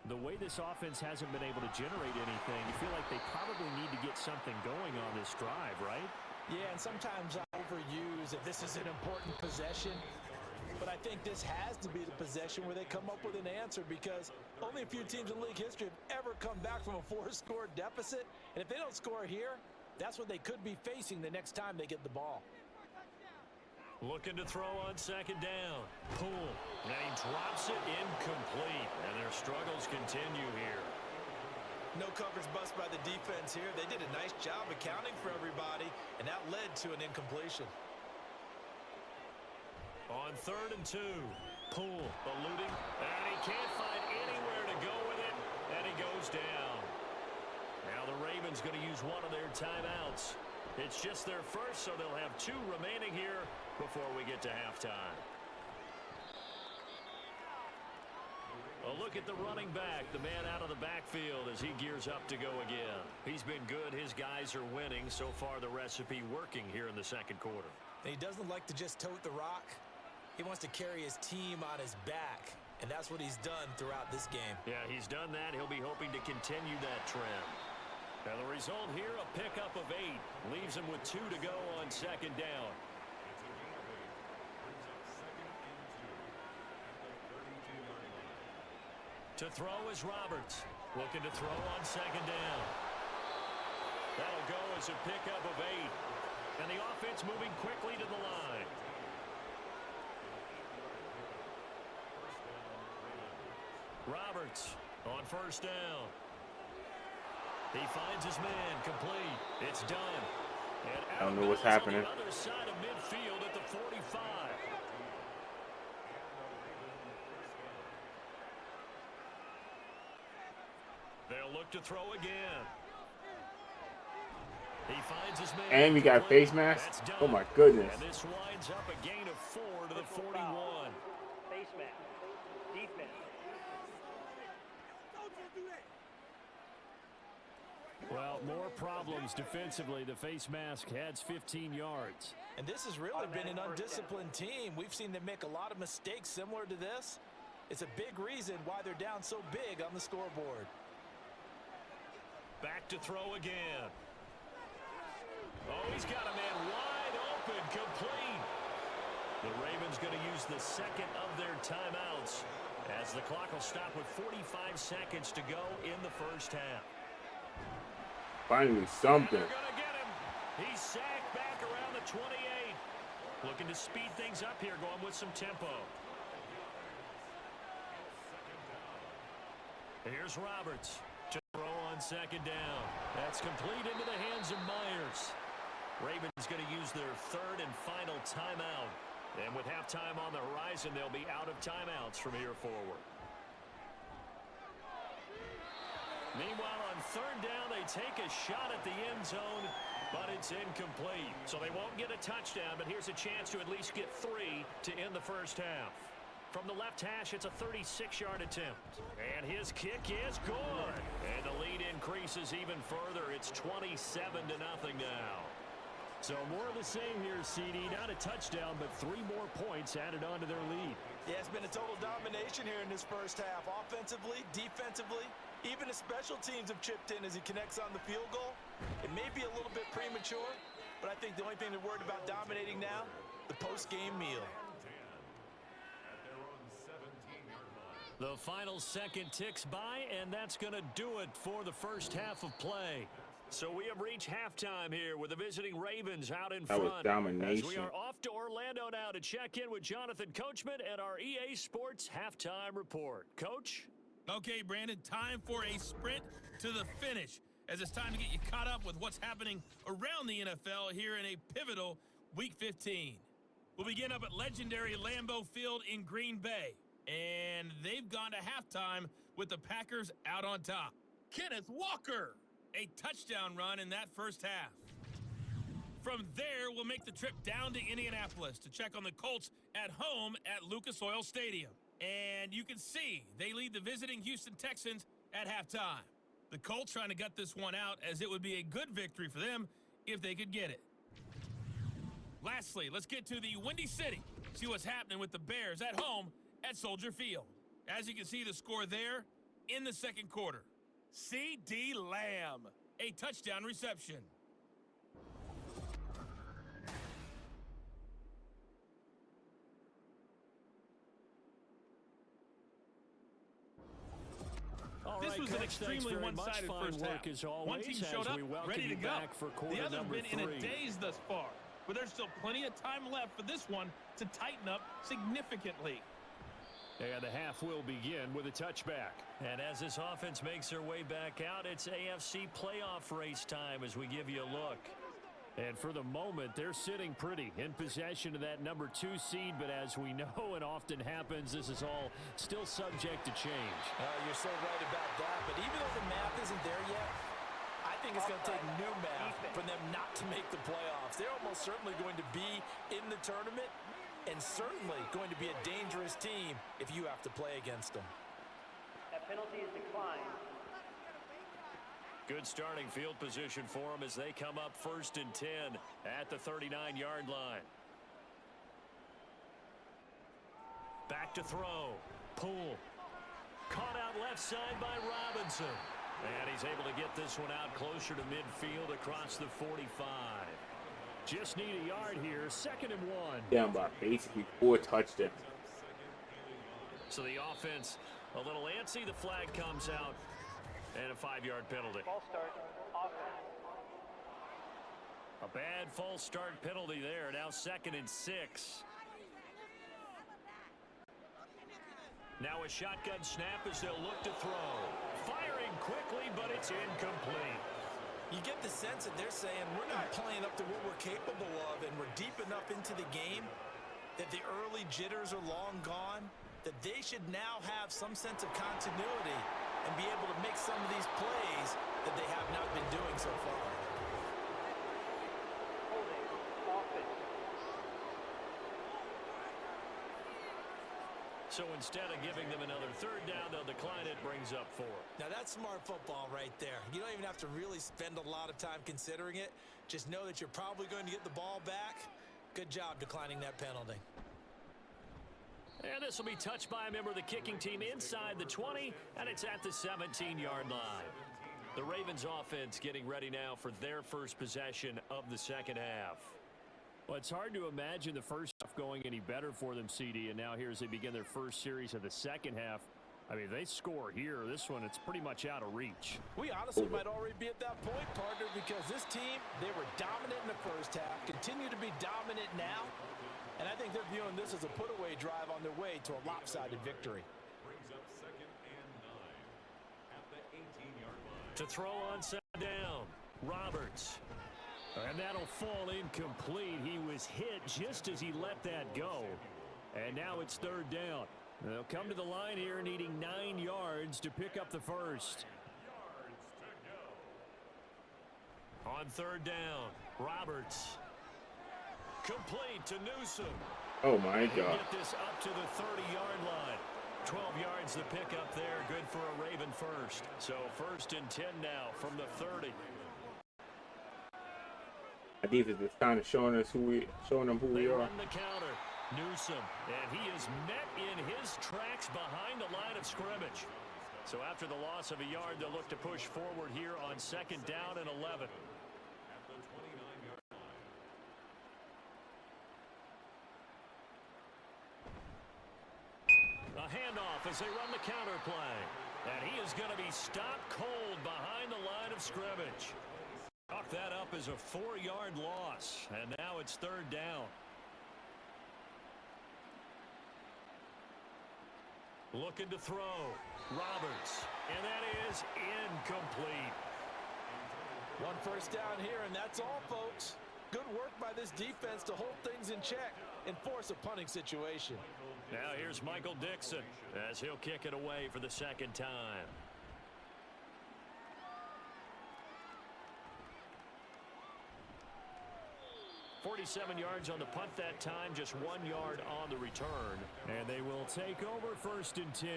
the way this offense hasn't been able to generate anything, you feel like they probably need to get something going on this drive, right? Yeah, and sometimes I overuse that this is an important possession, but I think this has to be the possession where they come up with an answer because only a few teams in league history have ever come back from a 4-score deficit, and if they don't score here, that's what they could be facing the next time they get the ball. Looking to throw on second down. Poole. And he drops it incomplete. And their struggles continue here. No coverage bust by the defense here. They did a nice job accounting for everybody, and that led to an incompletion. On 3rd and 2. Poole eluding. And he can't find anywhere to go with it. And he goes down. Now the Ravens going to use one of their timeouts. It's just their first, so they'll have 2 remaining here before we get to halftime. A look at the running back, the man out of the backfield as he gears up to go again. He's been good. His guys are winning. So far, the recipe working here in the second quarter. And he doesn't like to just tote the rock. He wants to carry his team on his back, and that's what he's done throughout this game. Yeah, he's done that. He'll be hoping to continue that trend. And the result here, a pickup of 8. Leaves him with 2 to go on second down. To throw is Roberts. Looking to throw on second down. That'll go as a pickup of 8. And the offense moving quickly to the line. Roberts on first down. He finds his man, complete. It's done. And I don't know what's happening. On the other side of midfield at the 45. They'll look to throw again. He finds his man. And we got face mask. Oh my goodness. And this winds up a gain of 4 to the 41. Face mask. Defense. Well, more problems defensively. The face mask adds 15 yards. And this has really been an undisciplined team. We've seen them make a lot of mistakes similar to this. It's a big reason why they're down so big on the scoreboard. Back to throw again. Oh, he's got a man wide open, complete. The Ravens going to use the second of their timeouts as the clock will stop with 45 seconds to go in the first half. Finally something. They're going to get him. He's sacked back around the 28. Looking to speed things up here, going with some tempo. Here's Roberts to throw on second down. That's complete into the hands of Myers. Ravens going to use their third and final timeout. And with halftime on the horizon, they'll be out of timeouts from here forward. Meanwhile, on third down, they take a shot at the end zone, but it's incomplete. So they won't get a touchdown, but here's a chance to at least get 3 to end the first half. From the left hash, it's a 36-yard attempt. And his kick is good. And the lead increases even further. It's 27-0 now. So more of the same here, CD. Not a touchdown, but 3 more points added on to their lead. Yeah, it's been a total domination here in this first half. Offensively, defensively, even the special teams have chipped in as he connects on the field goal. It may be a little bit premature, but I think the only thing they're worried about dominating now, the post-game meal. The final second ticks by, and that's going to do it for the first half of play. So we have reached halftime here with the visiting Ravens out in front. That was domination. As we are off to Orlando now to check in with Jonathan Coachman and our EA Sports halftime report. Coach? Okay, Brandon, time for a sprint to the finish, as it's time to get you caught up with what's happening around the NFL here in a pivotal Week 15. We'll begin up at legendary Lambeau Field in Green Bay, and they've gone to halftime with the Packers out on top. Kenneth Walker, a touchdown run in that first half. From there, we'll make the trip down to Indianapolis to check on the Colts at home at Lucas Oil Stadium. And you can see they lead the visiting Houston Texans at halftime. The Colts trying to gut this one out, as it would be a good victory for them if they could get it. Lastly, let's get to the Windy City. See what's happening with the Bears at home at Soldier Field. As you can see, the score there in the second quarter. C.D. Lamb, a touchdown reception. This was an extremely one-sided first half. One team showed up, ready to go. The other have been in a daze thus far, but there's still plenty of time left for this one to tighten up significantly. And the half will begin with a touchback. And as this offense makes their way back out, it's AFC playoff race time as we give you a look. And for the moment, they're sitting pretty in possession of that number 2 seed. But as we know, and often happens, this is all still subject to change. You're so right about that. But even though the math isn't there yet, I think it's going to take new math for them not to make the playoffs. They're almost certainly going to be in the tournament, and certainly going to be a dangerous team if you have to play against them. That penalty is declined. Good starting field position for them as they come up 1st and 10 at the 39-yard line. Back to throw. Poole. Caught out left side by Robinson. And he's able to get this one out closer to midfield across the 45. Just need a yard here. 2nd and 1. Down by basically 4 touchdowns. So the offense a little antsy. The flag comes out. And a 5-yard penalty. False start, offense. A bad false start penalty there. Now 2nd and 6. Now a shotgun snap as they'll look to throw. Firing quickly, but it's incomplete. You get the sense that they're saying we're not playing up to what we're capable of, and we're deep enough into the game that the early jitters are long gone, that they should now have some sense of continuity and be able to make some of these plays that they have not been doing so far. Holding, offense. So instead of giving them another 3rd down, they'll decline it, brings up 4. Now that's smart football right there. You don't even have to really spend a lot of time considering it. Just know that you're probably going to get the ball back. Good job declining that penalty. And this will be touched by a member of the kicking team inside the 20, and it's at the 17-yard line. The Ravens offense getting ready now for their first possession of the second half. Well, it's hard to imagine the first half going any better for them, CD, and now here as they begin their first series of the second half. I mean, they score here. This one, it's pretty much out of reach. We honestly might already be at that point, partner, because this team, they were dominant in the first half, continue to be dominant now, And I think they're viewing this as a put-away drive on their way to a lopsided victory. Brings up 2nd and 9 at the 18-yard line. To throw on second down, Roberts. And that'll fall incomplete. He was hit just as he let that go. And now it's 3rd down. They'll come to the line here needing 9 yards to pick up the first. On 3rd down, Roberts. Complete to Newsom. Oh my He'll God. get this up to the 30-yard line. 12 yards to pick up there. Good for a Raven first. So 1st and 10 now from the 30. I think it's kind of showing them who we They are. run the counter. Newsom, and he is met in his tracks behind the line of scrimmage. So after the loss of a yard, they'll look to push forward here on 2nd down and 11. A handoff as they run the counter play. And he is going to be stopped cold behind the line of scrimmage. Chalk that up as a 4-yard loss. And now it's 3rd down. Looking to throw. Roberts. And that is incomplete. 1 first down here, and that's all, folks. Good work by this defense to hold things in check and force a punting situation. Now here's Michael Dixon as he'll kick it away for the 2nd time. .47 yards on the punt that time, just 1 yard on the return. And they will take over 1st and 10.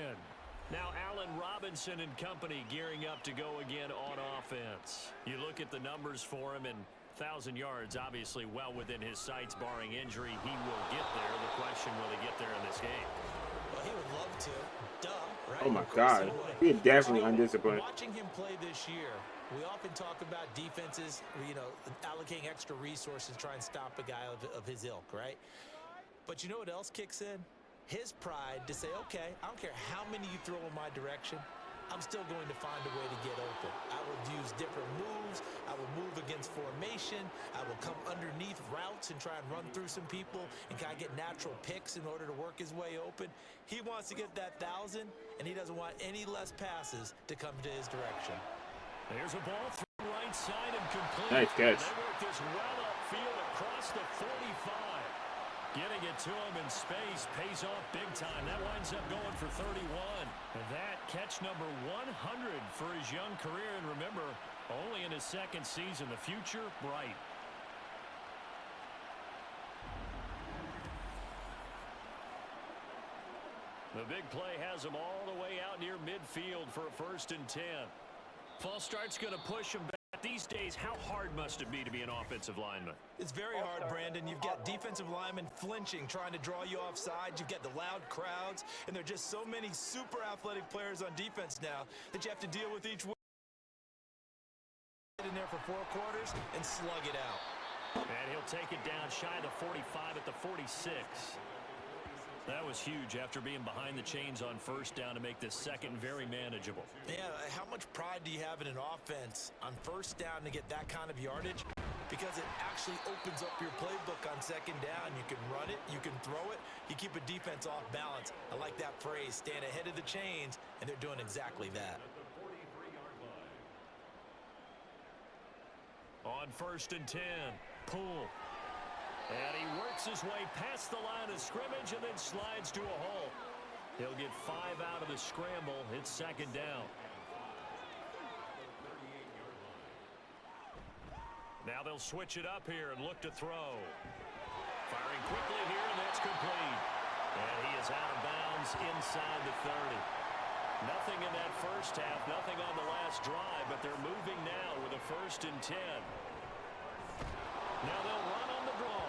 Now Allen Robinson and company gearing up to go again on offense. You look at the numbers for him, and 1,000 yards obviously well within his sights, barring injury. He will get there. The question, will he get there in this game? Well, he would love to. Duh, right? Oh my Of course God. would. He is definitely You know, undisciplined. Watching him play this year, we often talk about defenses, allocating extra resources to try and stop a guy of his ilk, right? But you know what else kicks in? His pride to say, okay, I don't care how many you throw in my direction, I'm still going to find a way to get open. I will use different moves. I will move against formation. I will come underneath routes and try and run through some people and kind of get natural picks in order to work his way open. He wants to get that 1,000, and he doesn't want any less passes to come to his direction. There's a ball through right side and complete. Nice catch. They work this well upfield across the 45. Getting it to him in space pays off big time. That winds up going for 31. And that catch number 100 for his young career. And remember, only in his 2nd season. The future bright. The big play has him all the way out near midfield for a 1st and 10. False start's going to push him back. These days, how hard must it be to be an offensive lineman? It's very hard, Brandon. You've got defensive linemen flinching, trying to draw you offside. You've got the loud crowds, and there are just so many super athletic players on defense now that you have to deal with each week. In there for 4 quarters and slug it out. And he'll take it down shy of the 45 at the 46. That was huge after being behind the chains on 1st down to make this 2nd very manageable. Yeah, how much pride do you have in an offense on 1st down to get that kind of yardage? Because it actually opens up your playbook on 2nd down. You can run it, you can throw it, you keep a defense off balance. I like that phrase, stand ahead of the chains, and they're doing exactly that. On 1st and 10, Poole. And he works his way past the line of scrimmage and then slides to a hole. He'll get 5 out of the scramble. It's 2nd down. Now they'll switch it up here and look to throw. Firing quickly here, and that's complete. And he is out of bounds inside the 30. Nothing in that 1st half, nothing on the last drive, but they're moving now with a 1st and 10. Now they'll run on the draw.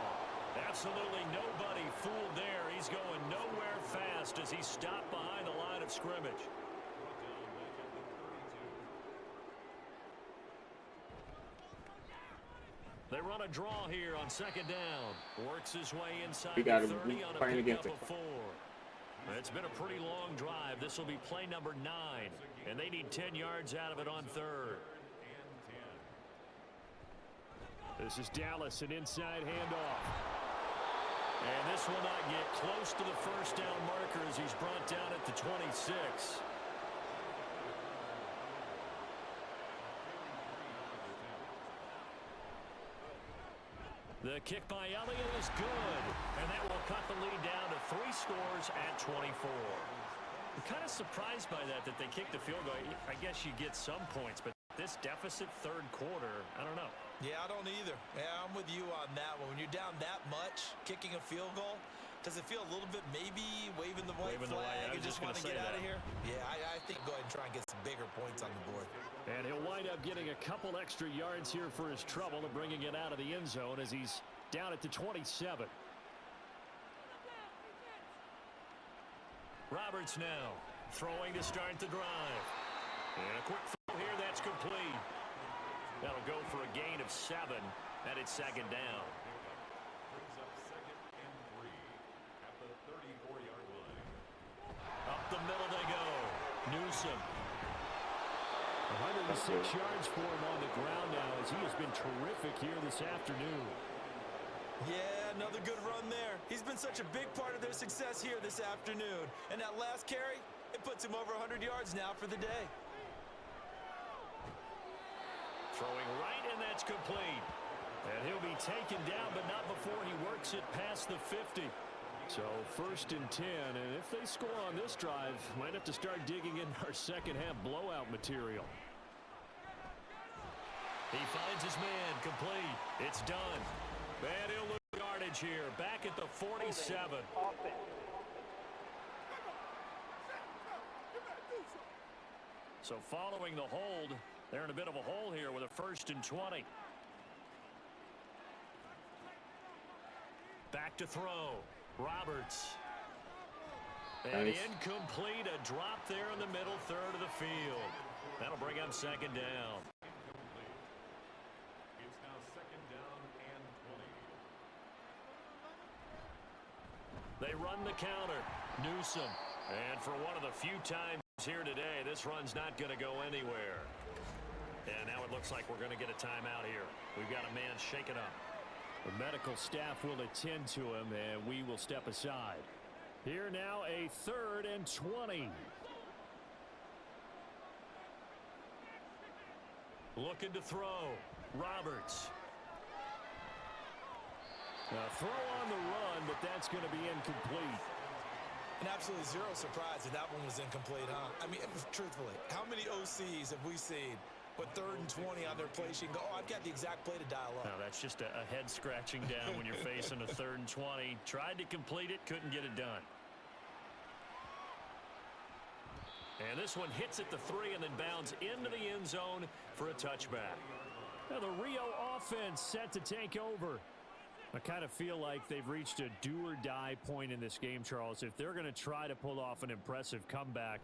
Absolutely nobody fooled there. He's going nowhere fast as he stopped behind the line of scrimmage. They run a draw here on 2nd down. Works his way inside We the got 30 on a playing pickup against it. of 4. It's been a pretty long drive. This will be play number 9, and they need 10 yards out of it on 3rd. This is Dallas, an inside handoff. And this will not get close to the first down marker as he's brought down at the 26. The kick by Elliott is good, and that will cut the lead down to 3 scores at 24. I'm kind of surprised by that they kicked the field goal. I guess you get some points, but this deficit third quarter, I don't know. Yeah, I don't either. Yeah, I'm with you on that one. When you're down that much, kicking a field goal, does it feel a little bit maybe waving the white flag and just want to get out of here? Yeah, I think go ahead and try and get some bigger points on the board. And he'll wind up getting a couple extra yards here for his trouble and bringing it out of the end zone as he's down at the 27. Roberts now throwing to start the drive. And a quick throw here, that's complete. That'll go for a gain of 7, and it's second down. Brings up 2nd and 3 at the 34-yard line. Up the middle they go. Newsom. 106 yards for him on the ground now as he has been terrific here this afternoon. Yeah, another good run there. He's been such a big part of their success here this afternoon. And that last carry, it puts him over 100 yards now for the day. Throwing right, and that's complete. And he'll be taken down, but not before he works it past the 50. So 1st and 10, and if they score on this drive, might have to start digging in our second half blowout material. He finds his man, complete. It's done. And he'll lose yardage here, back at the 47. So following the hold, they're in a bit of a hole here with a 1st and 20. Back to throw. Roberts. And nice. Incomplete. A drop there in the middle third of the field. That'll bring up second down. It's now 2nd down and 20. They run the counter. Newsom. And for one of the few times here today, this run's not going to go anywhere. And now it looks like we're going to get a timeout here. We've got a man shaken up. The medical staff will attend to him, and we will step aside. Here now, a 3rd and 20. Looking to throw. Roberts. Now throw on the run, but that's going to be incomplete. And absolutely zero surprise that one was incomplete, huh? I mean, truthfully, how many OCs have we seen with 3rd and 20 on their play sheet and go, oh, I've got the exact play to dial up? No, that's just a head scratching down when you're facing a 3rd and 20. Tried to complete it, couldn't get it done. And this one hits at the 3 and then bounds into the end zone for a touchback. Now the Rio offense set to take over. I kind of feel like they've reached a do-or-die point in this game, Charles. If they're going to try to pull off an impressive comeback,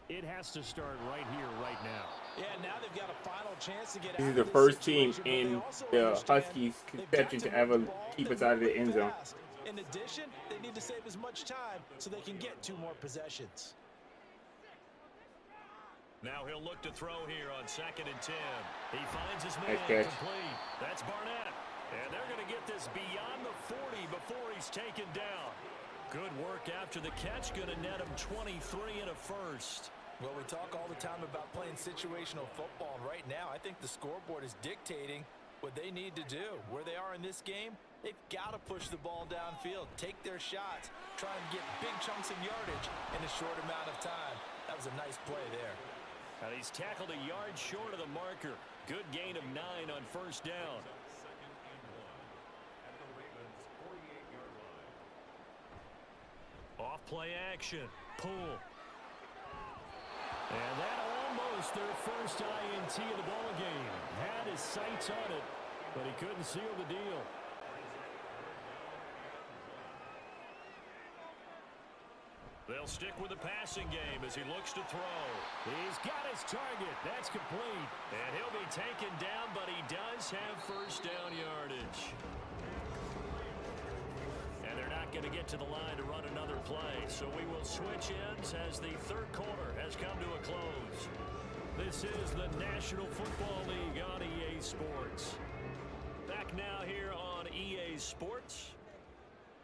it has to start right here, right now. Yeah, now they've got a final chance to get This out is the of first situation, team but they in also the understand Huskies' they've got conception to ever move the ball keep and us out of the move end zone. fast. In addition, they need to save as much time so they can get 2 more possessions. Now he'll look to throw here on 2nd and 10. He finds his man, Nice catch. complete. That's Barnett. And they're going to get this beyond the 40 before he's taken down. Good work after the catch. Going to net him 23 and a first. Well, we talk all the time about playing situational football. Right now, I think the scoreboard is dictating what they need to do. Where they are in this game, they've got to push the ball downfield, take their shots, try and get big chunks of yardage in a short amount of time. That was a nice play there. And he's tackled a yard short of the marker. Good gain of 9 on 1st down. 2nd and 1 at the Ravens' 48-yard line. Off play action. Pull. And that almost their first INT of the ball game. Had his sights on it, but he couldn't seal the deal. They'll stick with the passing game as he looks to throw. He's got his target. That's complete. And he'll be taken down, but he does have first down yardage. And they're not going to get to the line to run another play. So we will switch ends as the 3rd quarter has come to a close. This is the National Football League on EA Sports. Back now here on EA Sports.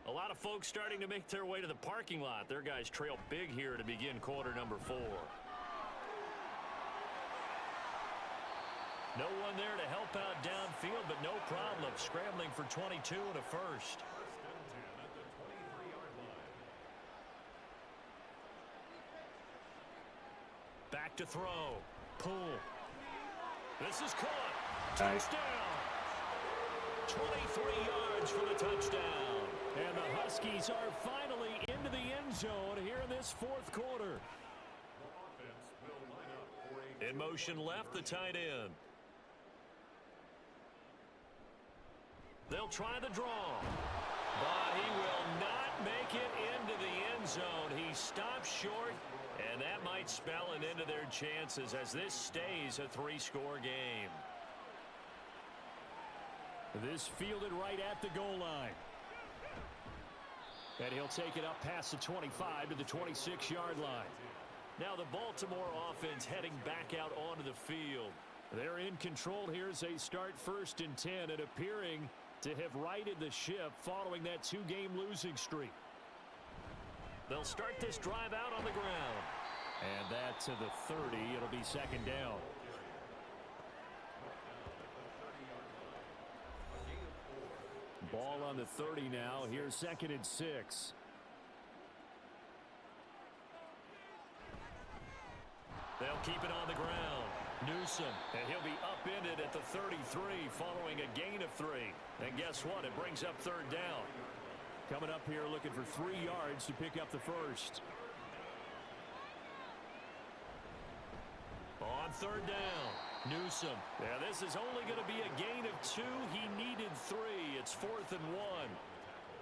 A lot of folks starting to make their way to the parking lot. Their guys trail big here to begin quarter number 4. No one there to help out downfield, but no problem. Scrambling for 22 and a first. Back to throw. Pull. This is caught. Touchdown. 23 yards for the touchdown. And the Huskies are finally into the end zone here in this fourth quarter. In motion left, the tight end. They'll try the draw. But he will not make it into the end zone. He stops short, and that might spell an end to their chances as this stays a 3-score game. This fielded right at the goal line. And he'll take it up past the 25 to the 26-yard line. Now the Baltimore offense heading back out onto the field. They're in control here as they start 1st and 10 and appearing to have righted the ship following that 2-game losing streak. They'll start this drive out on the ground. And that to the 30. It'll be 2nd down. Ball on the 30 now. Here's 2nd and 6. They'll keep it on the ground. Newsom, and he'll be upended at the 33 following a gain of 3. And guess what? It brings up 3rd down. Coming up here looking for 3 yards to pick up the first. On 3rd down, Newsom. Now this is only going to be a gain of 2. He needed 3. It's 4th and 1.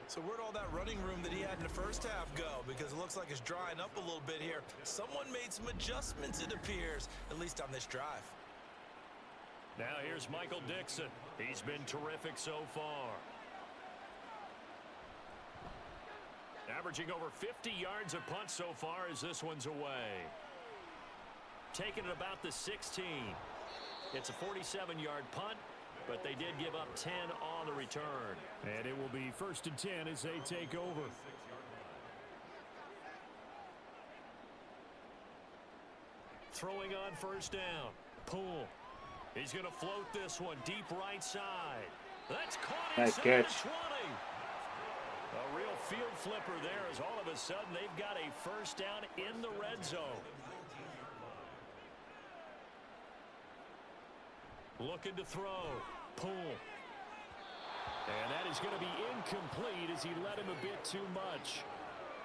So where'd all that running room that he had in the first half go? Because it looks like it's drying up a little bit here. Someone made some adjustments, it appears, at least on this drive. Now here's Michael Dixon. He's been terrific so far. Averaging over 50 yards a punt so far as this one's away. Taking it about the 16. It's a 47-yard punt, but they did give up 10 on the return. And it will be 1st and 10 as they take over. Throwing on 1st down. Poole. He's going to float this one deep right side. That's caught nice inside catch. the 20. A real field flipper there as all of a sudden they've got a 1st down in the red zone. Looking to throw. Pull. And that is going to be incomplete as he led him a bit too much.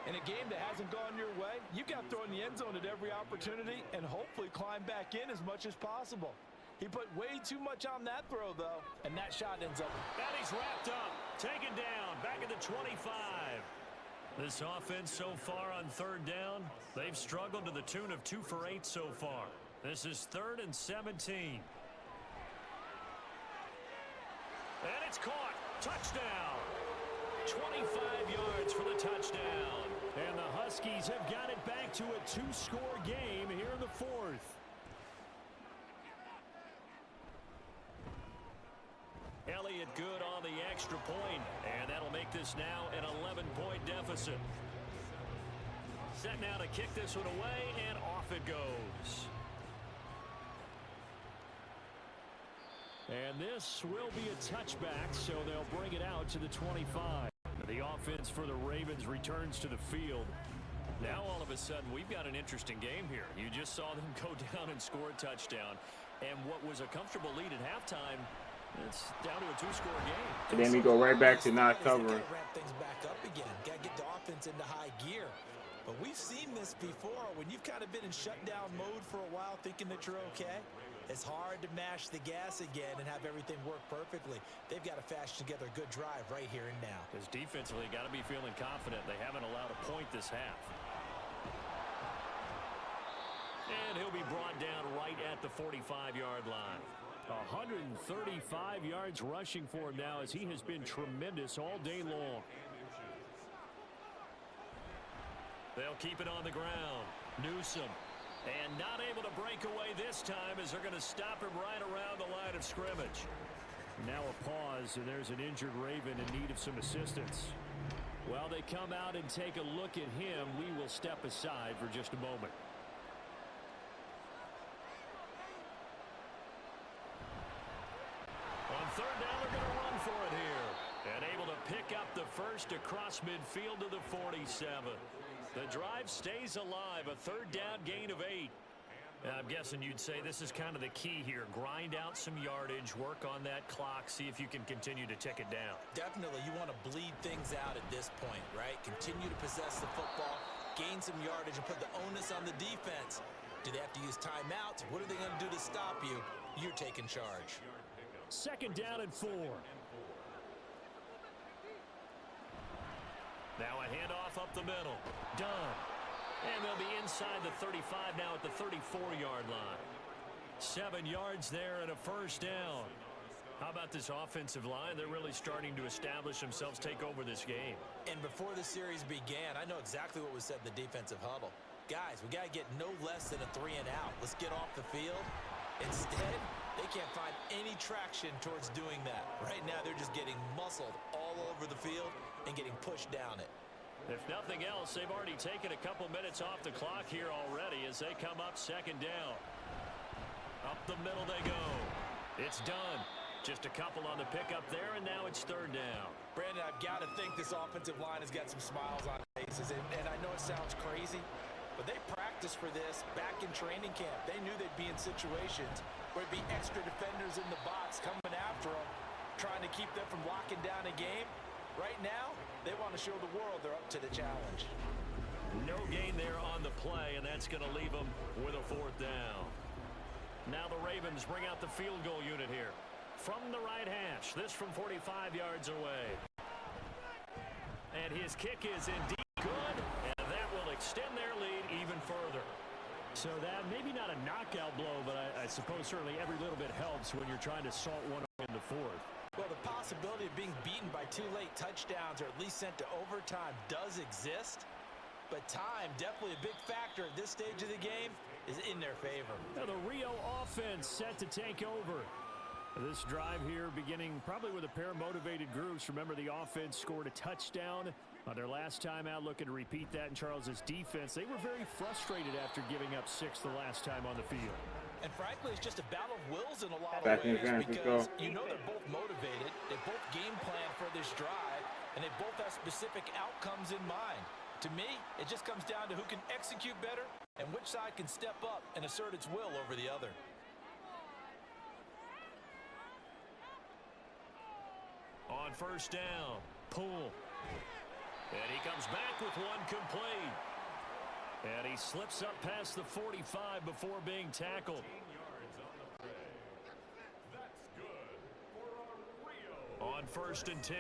In a game that hasn't gone your way, you've got to throw in the end zone at every opportunity and hopefully climb back in as much as possible. He put way too much on that throw, though, and that shot ends up. And he's wrapped up. Taken down. Back at the 25. This offense so far on 3rd down, they've struggled to the tune of 2 for 8 so far. This is 3rd and 17. And it's caught. Touchdown. 25 yards for the touchdown. And the Huskies have got it back to a 2-score game here in the 4th. Elliott good on the extra point, and that'll make this now an 11-point deficit. Set now to kick this one away, and off it goes. And this will be a touchback, so they'll bring it out to the 25. The offense for the Ravens returns to the field. Now all of a sudden we've got an interesting game here. You just saw them go down and score a touchdown. And what was a comfortable lead at halftime, it's down to a 2-score game. And then we go right back to not covering. Ramp things back up again. Got to get the offense into high gear. But we've seen this before when you've kind of been in shutdown mode for a while thinking that you're okay. It's hard to mash the gas again and have everything work perfectly. They've got to fashion together a good drive right here and now. Because defensively, got to be feeling confident. They haven't allowed a point this half. And he'll be brought down right at the 45-yard line. 135 yards rushing for him now as he has been tremendous all day long. They'll keep it on the ground. Newsom. And not able to break away this time as they're going to stop him right around the line of scrimmage. Now a pause, and there's an injured Raven in need of some assistance. While they come out and take a look at him, we will step aside for just a moment. On third down, they're going to run for it here. And able to pick up the first across midfield to the 47. The drive stays alive, a third down gain of 8. I'm guessing you'd say this is kind of the key here. Grind out some yardage, work on that clock, see if you can continue to tick it down. Definitely, you want to bleed things out at this point, right? Continue to possess the football, gain some yardage, and put the onus on the defense. Do they have to use timeouts? What are they going to do to stop you? You're taking charge. Second down and 4. Now a handoff up the middle. Done. And they'll be inside the 35 now at the 34-yard line. 7 yards there and a first down. How about this offensive line? They're really starting to establish themselves, take over this game. And before the series began, I know exactly what was said in the defensive huddle. Guys, we got to get no less than a 3 and out. Let's get off the field. Instead, they can't find any traction towards doing that. Right now, they're just getting muscled all over the field and getting pushed down it. If nothing else, they've already taken a couple minutes off the clock here already as they come up second down. Up the middle they go. It's done. Just a couple on the pickup there, and now it's third down. Brandon, I've got to think this offensive line has got some smiles on their faces, and I know it sounds crazy, but they practiced for this back in training camp. They knew they'd be in situations where it'd be extra defenders in the box coming after them, trying to keep them from locking down a game. Right now, they want to show the world they're up to the challenge. No gain there on the play, and that's going to leave them with a fourth down. Now the Ravens bring out the field goal unit here. From the right hash, this from 45 yards away. And his kick is indeed good, and that will extend their lead even further. So that, maybe not a knockout blow, but I suppose certainly every little bit helps when you're trying to salt one in the fourth. Well, the possibility of being beaten by 2 late touchdowns or at least sent to overtime does exist, but time, definitely a big factor at this stage of the game, is in their favor. Now the Rio offense set to take over. This drive here beginning probably with a pair of motivated groups. Remember, the offense scored a touchdown on their last time out, looking to repeat that in Charles's defense. They were very frustrated after giving up 6 the last time on the field. And frankly, it's just a battle of wills in a lot of ways because you know they're both motivated. They both game plan for this drive, and they both have specific outcomes in mind. To me, it just comes down to who can execute better and which side can step up and assert its will over the other. On first down, Poole. And he comes back with one complete. And he slips up past the 45 before being tackled. On first and 10,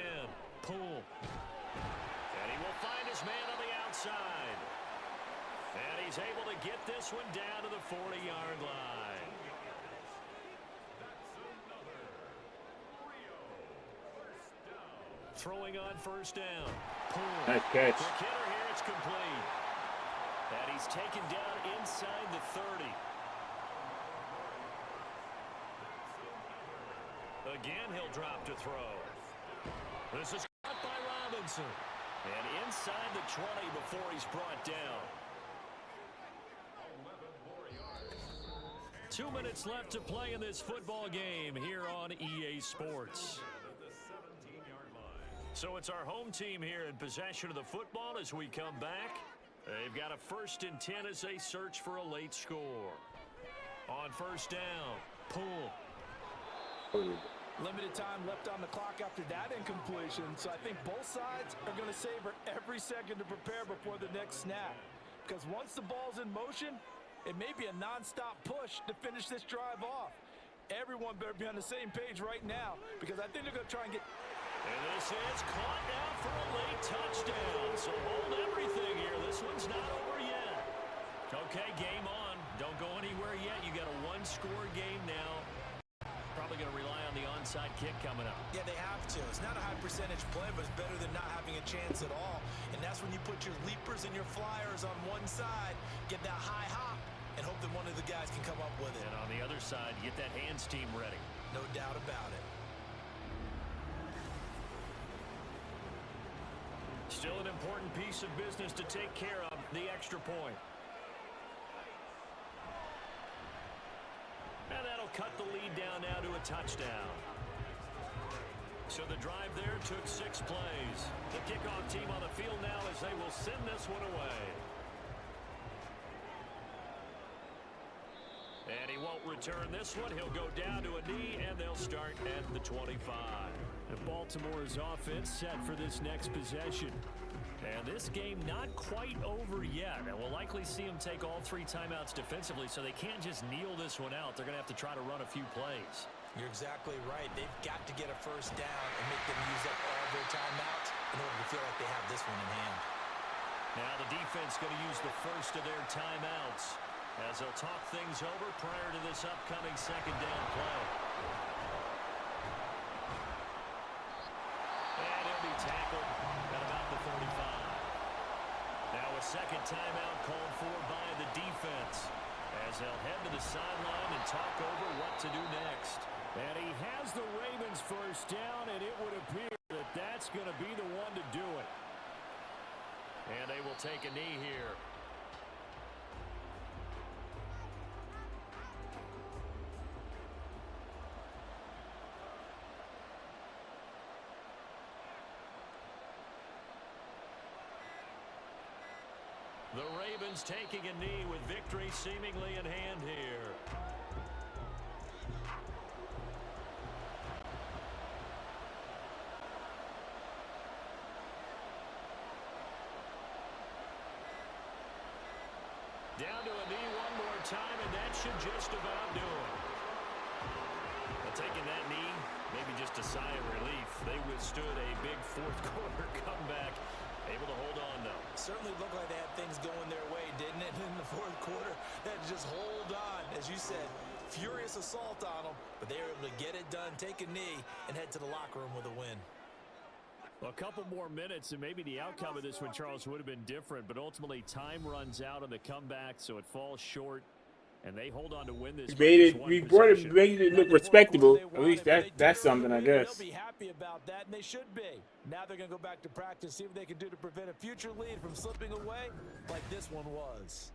Poole. And he will find his man on the outside. And he's able to get this one down to the 40-yard line. Throwing on first down. Poole. Nice catch. The kidder here, it's complete. And he's taken down inside the 30. Again, he'll drop to throw. This is caught by Robinson. And inside the 20 before he's brought down. 2 minutes left to play in this football game here on EA Sports. So it's our home team here in possession of the football as we come back. They've got a first and 10 as they search for a late score. On first down, Poole. Limited time left on the clock after that incompletion, so I think both sides are going to savor every second to prepare before the next snap. Because once the ball's in motion, it may be a non-stop push to finish this drive off. Everyone better be on the same page right now, because I think they're going to try and get... And this is caught now for a late touchdown. So hold everything here. This one's not over yet. Okay, game on. Don't go anywhere yet. You got a one-score game now. Probably going to rely on the onside kick coming up. Yeah, they have to. It's not a high percentage play, but it's better than not having a chance at all. And that's when you put your leapers and your flyers on one side, get that high hop, and hope that one of the guys can come up with it. And on the other side, get that hands team ready. No doubt about it. Still an important piece of business to take care of, the extra point. And that'll cut the lead down now to a touchdown. So the drive there took 6 plays. The kickoff team on the field now as they will send this one away. And he won't return this one. He'll go down to a knee, and they'll start at the 25. And Baltimore's offense set for this next possession. And this game not quite over yet. And we'll likely see them take all 3 timeouts defensively, so they can't just kneel this one out. They're going to have to try to run a few plays. You're exactly right. They've got to get a first down and make them use up all their timeouts in order to feel like they have this one in hand. Now the defense going to use the first of their timeouts as they'll talk things over prior to this upcoming second down play. And he'll be tackled at about the 35. Now a second timeout called for by the defense as they'll head to the sideline and talk over what to do next. And he has the Ravens first down, and it would appear that that's going to be the one to do it. And they will take a knee here. The Ravens taking a knee with victory seemingly in hand here. Down to a knee one more time, and that should just about do it. Well, taking that knee, maybe just a sigh of relief. They withstood a big fourth quarter comeback. Able to hold on, though. Certainly looked like they had things going their way, didn't it, in the fourth quarter? They had to just hold on, as you said. Furious assault on them, but they were able to get it done, take a knee, and head to the locker room with a win. A couple more minutes, and maybe the outcome of this one, Charles, would have been different. But ultimately, time runs out on the comeback, so it falls short. And they hold on to win this. We made it look respectable. At least that's something, I guess. They'll be happy about that, and they should be. Now they're going to go back to practice, see what they can do to prevent a future lead from slipping away like this one was.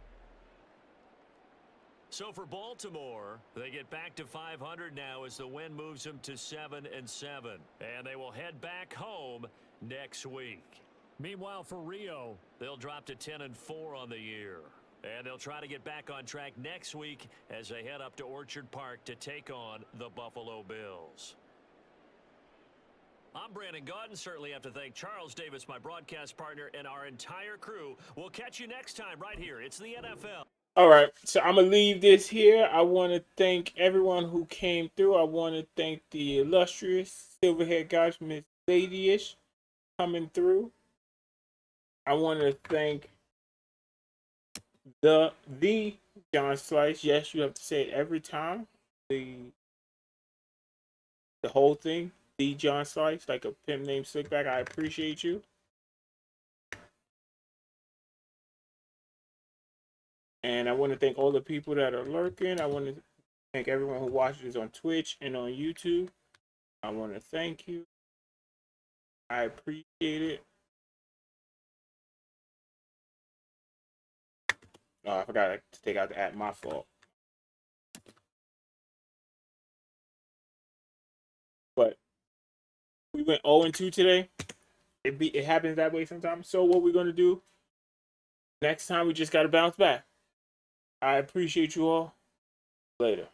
So for Baltimore, they get back to 500 now as the win moves them to 7-7. And they will head back home next week. Meanwhile, for Rio, they'll drop to 10-4 on the year. And they'll try to get back on track next week as they head up to Orchard Park to take on the Buffalo Bills. I'm Brandon Gaudin. Certainly have to thank Charles Davis, my broadcast partner, and our entire crew. We'll catch you next time right here. It's the NFL. All right, so I'm going to leave this here. I want to thank everyone who came through. I want to thank the illustrious silverhead guys, Miss Ladyish, coming through. I want to thank the John Slice. Yes, you have to say it every time. The whole thing. The John Slice, like a pimp named Slickback. I appreciate you. And I want to thank all the people that are lurking. I want to thank everyone who watches on Twitch and on YouTube. I want to thank you. I appreciate it. Oh, I forgot to take out the app. My fault. But we went 0-2 today. It happens that way sometimes. So what we're going to do next time, we just got to bounce back. I appreciate you all. Later.